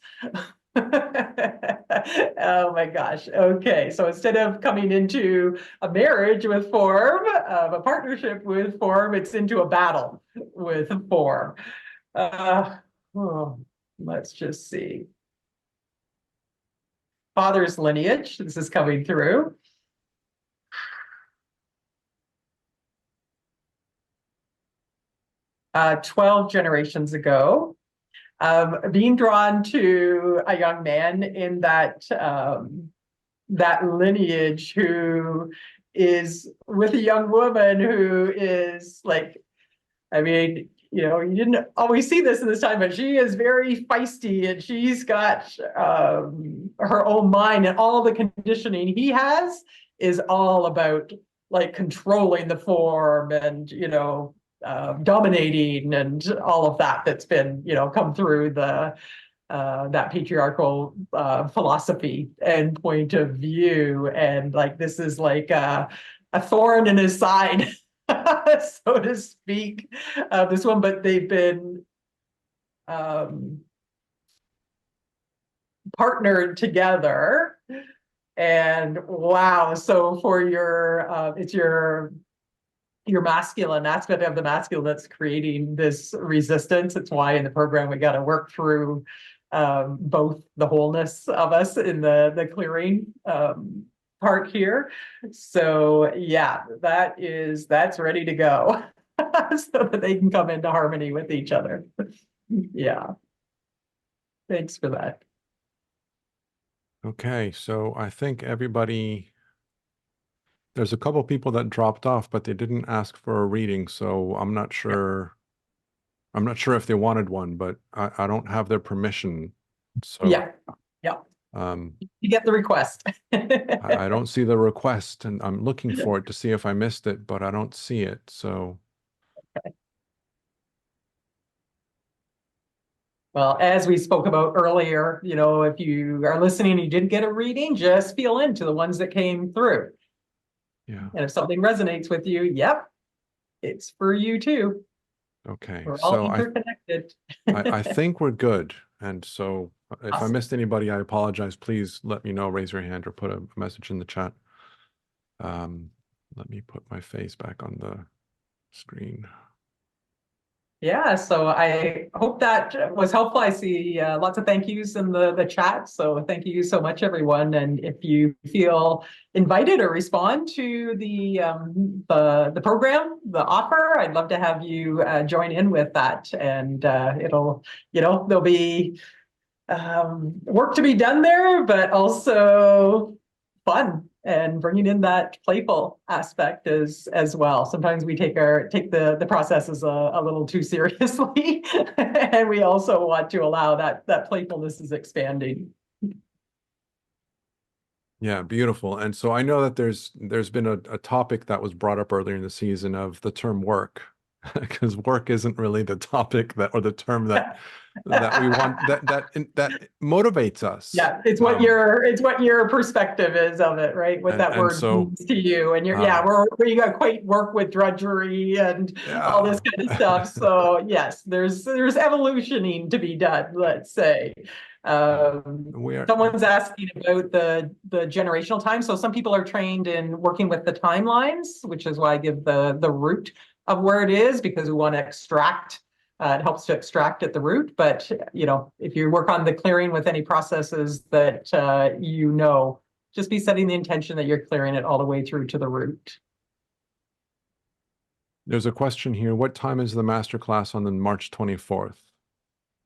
Speaker 2: Oh my gosh. Okay. So instead of coming into a marriage with form, a partnership with form, it's into a battle with form. Oh, let's just see. Father's lineage. This is coming through. Uh, 12 generations ago. Being drawn to a young man in that that lineage who is with a young woman who is like, I mean, you know, you didn't always see this in this time, but she is very feisty and she's got her own mind, and all the conditioning he has is all about like controlling the form and, you know, dominating and all of that that's been, you know, come through the that patriarchal philosophy and point of view. And like, this is like a thorn in his side, so to speak, this one, but they've been partnered together. And wow, so for your, it's your masculine aspect of the masculine that's creating this resistance. It's why in the program we got to work through both the wholeness of us in the clearing part here. So yeah, that's ready to go so that they can come into harmony with each other. Yeah. Thanks for that.
Speaker 1: Okay, so I think everybody, there's a couple people that dropped off, but they didn't ask for a reading, so I'm not sure. I'm not sure if they wanted one, but I don't have their permission. So
Speaker 2: Yeah. You get the request.
Speaker 1: I don't see the request, and I'm looking for it to see if I missed it, but I don't see it. So
Speaker 2: Well, as we spoke about earlier, you know, if you are listening and you didn't get a reading, just feel into the ones that came through.
Speaker 1: yeah.
Speaker 2: And if something resonates with you, yep, it's for you too.
Speaker 1: Okay.
Speaker 2: We're all
Speaker 1: So
Speaker 2: interconnected.
Speaker 1: I think we're good. And so if I
Speaker 2: Awesome.
Speaker 1: missed anybody, I apologize. Please let me know, raise your hand or put a message in the chat. Let me put my face back on the screen.
Speaker 2: Yeah, so I hope that was helpful. I see lots of thank yous in the chat. So thank you so much, everyone. And if you feel invited or respond to the program, the offer, I'd love to have you join in with that. And it'll, you know, there'll be work to be done there, but also fun and bringing in that playful aspect as well. Sometimes we take the processes a little too seriously, and we also want to allow that playfulness is expanding.
Speaker 1: Yeah, beautiful. And so I know that there's been a topic that was brought up earlier in the season of the term work, because work isn't really the topic that, or the term that we want, that motivates us.
Speaker 2: Yeah, it's what your perspective is of it, right? What that word means to you, and we got quite work with drudgery and all this kind of stuff. So yes, there's evolutioning to be done. Let's say. Someone's asking about the generational time. So some people are trained in working with the timelines, which is why I give the root of where it is, because we want to extract. It helps to extract at the root, but you know, if you work on the clearing with any processes that you know, just be setting the intention that you're clearing it all the way through to the root.
Speaker 1: There's a question here. What time is the masterclass on the March 24th?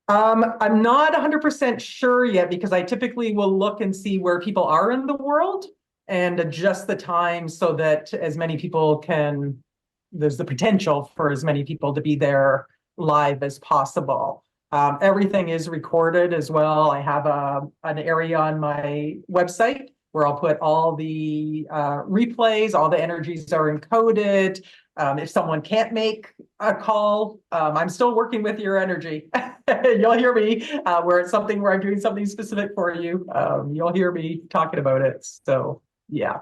Speaker 2: I'm not 100% sure yet, because I typically will look and see where people are in the world and adjust the time so that as many people can, there's the potential for as many people to be there live as possible. Everything is recorded as well. I have an area on my website where I'll put all the replays, all the energies are encoded. If someone can't make a call, I'm still working with your energy. You'll hear me where it's something where I'm doing something specific for you. You'll hear me talking about it. So yeah.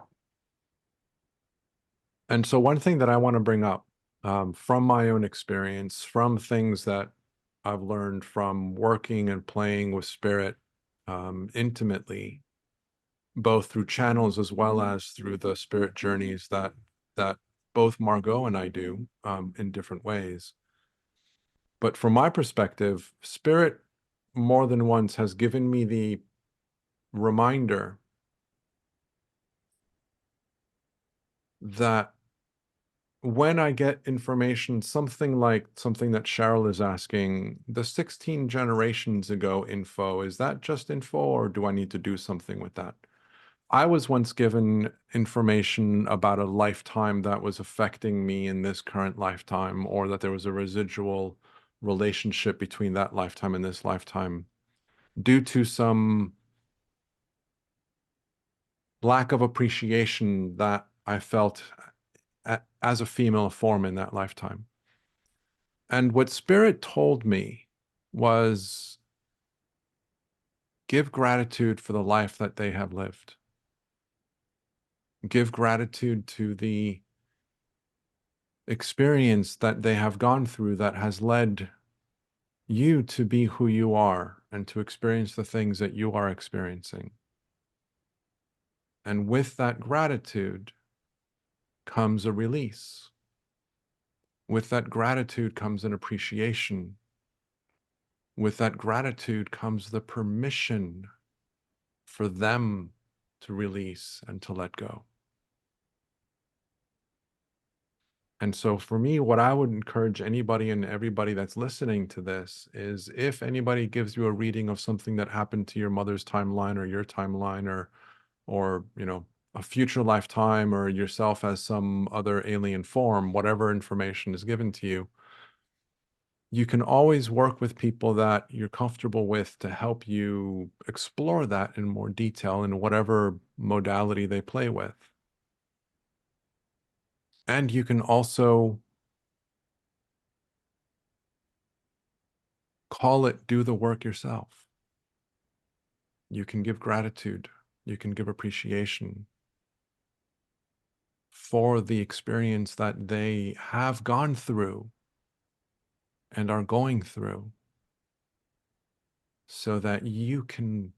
Speaker 1: And so one thing that I want to bring up from my own experience, from things that I've learned from working and playing with spirit intimately, both through channels as well as through the spirit journeys that both Margo and I do in different ways. But from my perspective, spirit more than once has given me the reminder that when I get information, something like something that Cheryl is asking, the 16 generations ago info, is that just info or do I need to do something with that? I was once given information about a lifetime that was affecting me in this current lifetime, or that there was a residual relationship between that lifetime and this lifetime due to some lack of appreciation that I felt as a female form in that lifetime. And what Spirit told me was give gratitude for the life that they have lived. Give gratitude to the experience that they have gone through that has led you to be who you are and to experience the things that you are experiencing. And with that gratitude comes a release. With that gratitude comes an appreciation. With that gratitude comes the permission for them to release and to let go. And so for me, what I would encourage anybody and everybody that's listening to this is, if anybody gives you a reading of something that happened to your mother's timeline or your timeline, or you know, a future lifetime, or yourself as some other alien form, whatever information is given to you, you can always work with people that you're comfortable with to help you explore that in more detail in whatever modality they play with. And you can also call it, do the work yourself. You can give gratitude. You can give appreciation for the experience that they have gone through and are going through, so that you can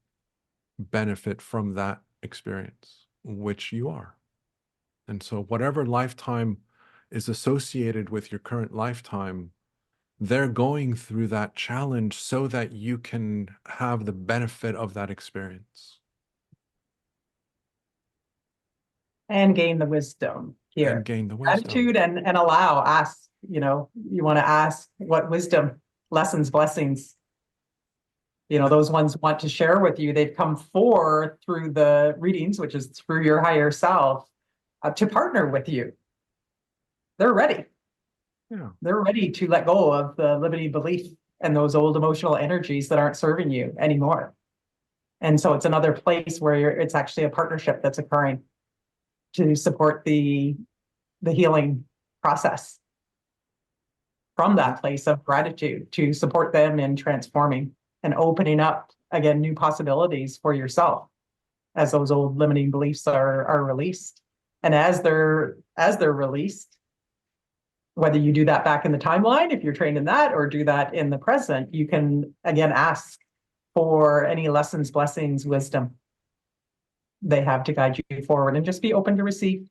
Speaker 1: benefit from that experience, which you are. And so whatever lifetime is associated with your current lifetime, they're going through that challenge so that you can have the benefit of that experience.
Speaker 2: And gain the wisdom here.
Speaker 1: And gain the wisdom.
Speaker 2: Gratitude and allow, ask, you know, you want to ask what wisdom, lessons, blessings, you know, those ones want to share with you. They've come forth through the readings, which is through your higher self, to partner with you. They're ready.
Speaker 1: Yeah.
Speaker 2: They're ready to let go of the limiting belief and those old emotional energies that aren't serving you anymore. And so it's another place where it's actually a partnership that's occurring to support the healing process from that place of gratitude, to support them in transforming and opening up, again, new possibilities for yourself as those old limiting beliefs are released. And as they're released, whether you do that back in the timeline, if you're trained in that, or do that in the present, you can, again, ask for any lessons, blessings, wisdom they have to guide you forward, and just be open to receive.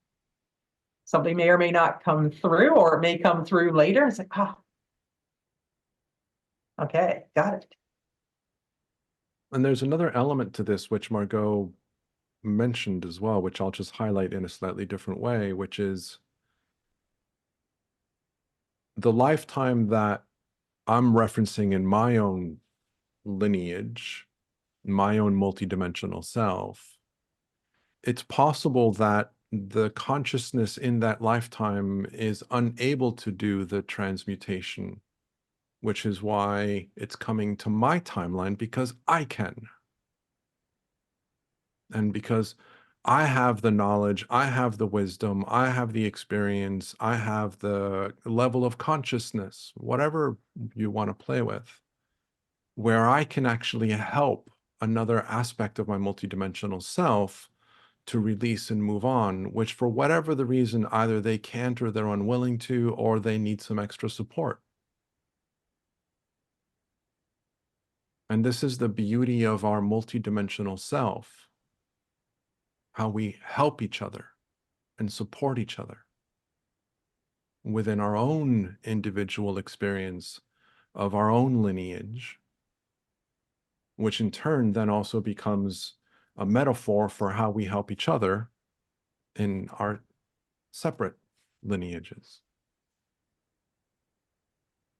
Speaker 2: Something may or may not come through, or it may come through later. It's like, okay, got it.
Speaker 1: And there's another element to this, which Margo mentioned as well, which I'll just highlight in a slightly different way, which is the lifetime that I'm referencing in my own lineage, my own multidimensional self. It's possible that the consciousness in that lifetime is unable to do the transmutation, which is why it's coming to my timeline, because I can. And because I have the knowledge, I have the wisdom, I have the experience, I have the level of consciousness, whatever you want to play with, where I can actually help another aspect of my multidimensional self to release and move on, which for whatever the reason, either they can't, or they're unwilling to, or they need some extra support. And this is the beauty of our multidimensional self, how we help each other and support each other within our own individual experience of our own lineage, which in turn then also becomes a metaphor for how we help each other in our separate lineages.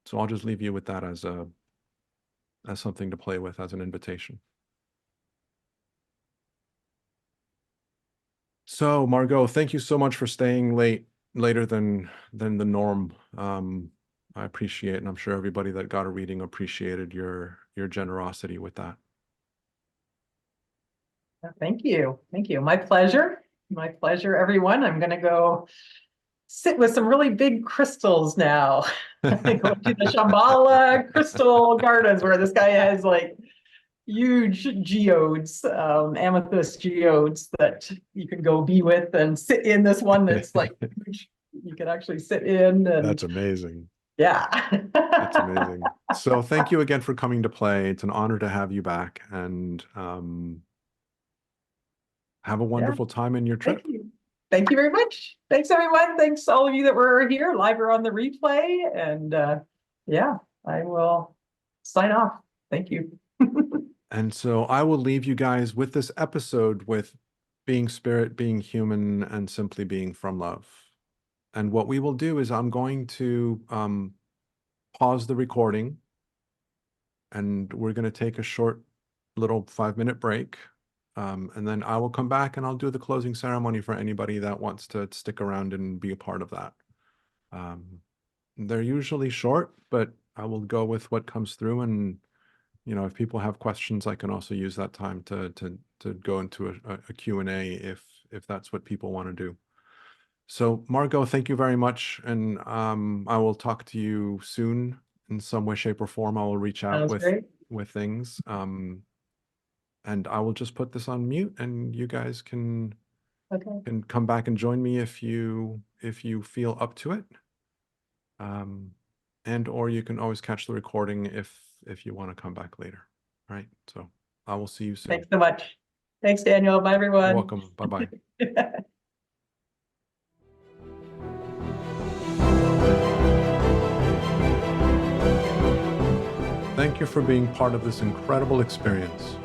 Speaker 1: So I'll just leave you with that as something to play with, as an invitation. So Margo, thank you so much for staying later than the norm. I appreciate it, and I'm sure everybody that got a reading appreciated your generosity with that.
Speaker 2: Thank you. Thank you. My pleasure. My pleasure, everyone. I'm going to go sit with some really big crystals now. Go to the Shambhala Crystal Gardens, where this guy has like huge geodes, amethyst geodes that you can go be with and sit in. This one that's like huge, you can actually sit in. And
Speaker 1: That's amazing.
Speaker 2: yeah.
Speaker 1: That's amazing. So thank you again for coming to play. It's an honor to have you back, and have a wonderful time in your trip.
Speaker 2: Thank you. Thank you very much. Thanks, everyone. Thanks all of you that were here live or on the replay. And yeah, I will sign off. Thank you.
Speaker 1: And so I will leave you guys with this episode with being spirit, being human, and simply being from love. And what we will do is I'm going to pause the recording, and we're going to take a short little 5-minute break. And then I will come back and I'll do the closing ceremony for anybody that wants to stick around and be a part of that. They're usually short, but I will go with what comes through. And, you know, if people have questions, I can also use that time to go into a Q&A if that's what people want to do. So Margo, thank you very much. And I will talk to you soon in some way, shape, or form. I will reach out with things. And I will just put this on mute, and you guys can come back and join me if you feel up to it. And or you can always catch the recording if you want to come back later. All right. So I will see you soon.
Speaker 2: Thanks so much. Thanks, Daniel. Bye, everyone.
Speaker 1: You're welcome. Bye-bye. Thank you for being part of this incredible experience.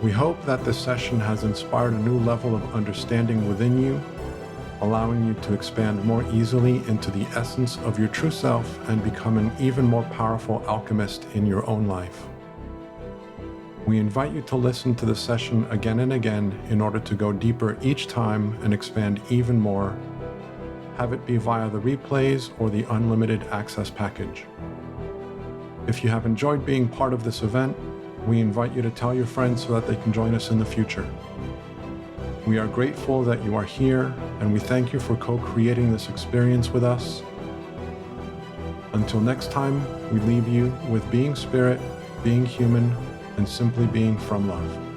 Speaker 1: We hope that this session has inspired a new level of understanding within you, allowing you to expand more easily into the essence of your true self and become an even more powerful alchemist in your own life. We invite you to listen to the session again and again in order to go deeper each time and expand even more. Have it be via the replays or the unlimited access package. If you have enjoyed being part of this event, we invite you to tell your friends so that they can join us in the future. We are grateful that you are here, and we thank you for co-creating this experience with us. Until next time, we leave you with being spirit, being human, and simply being from love.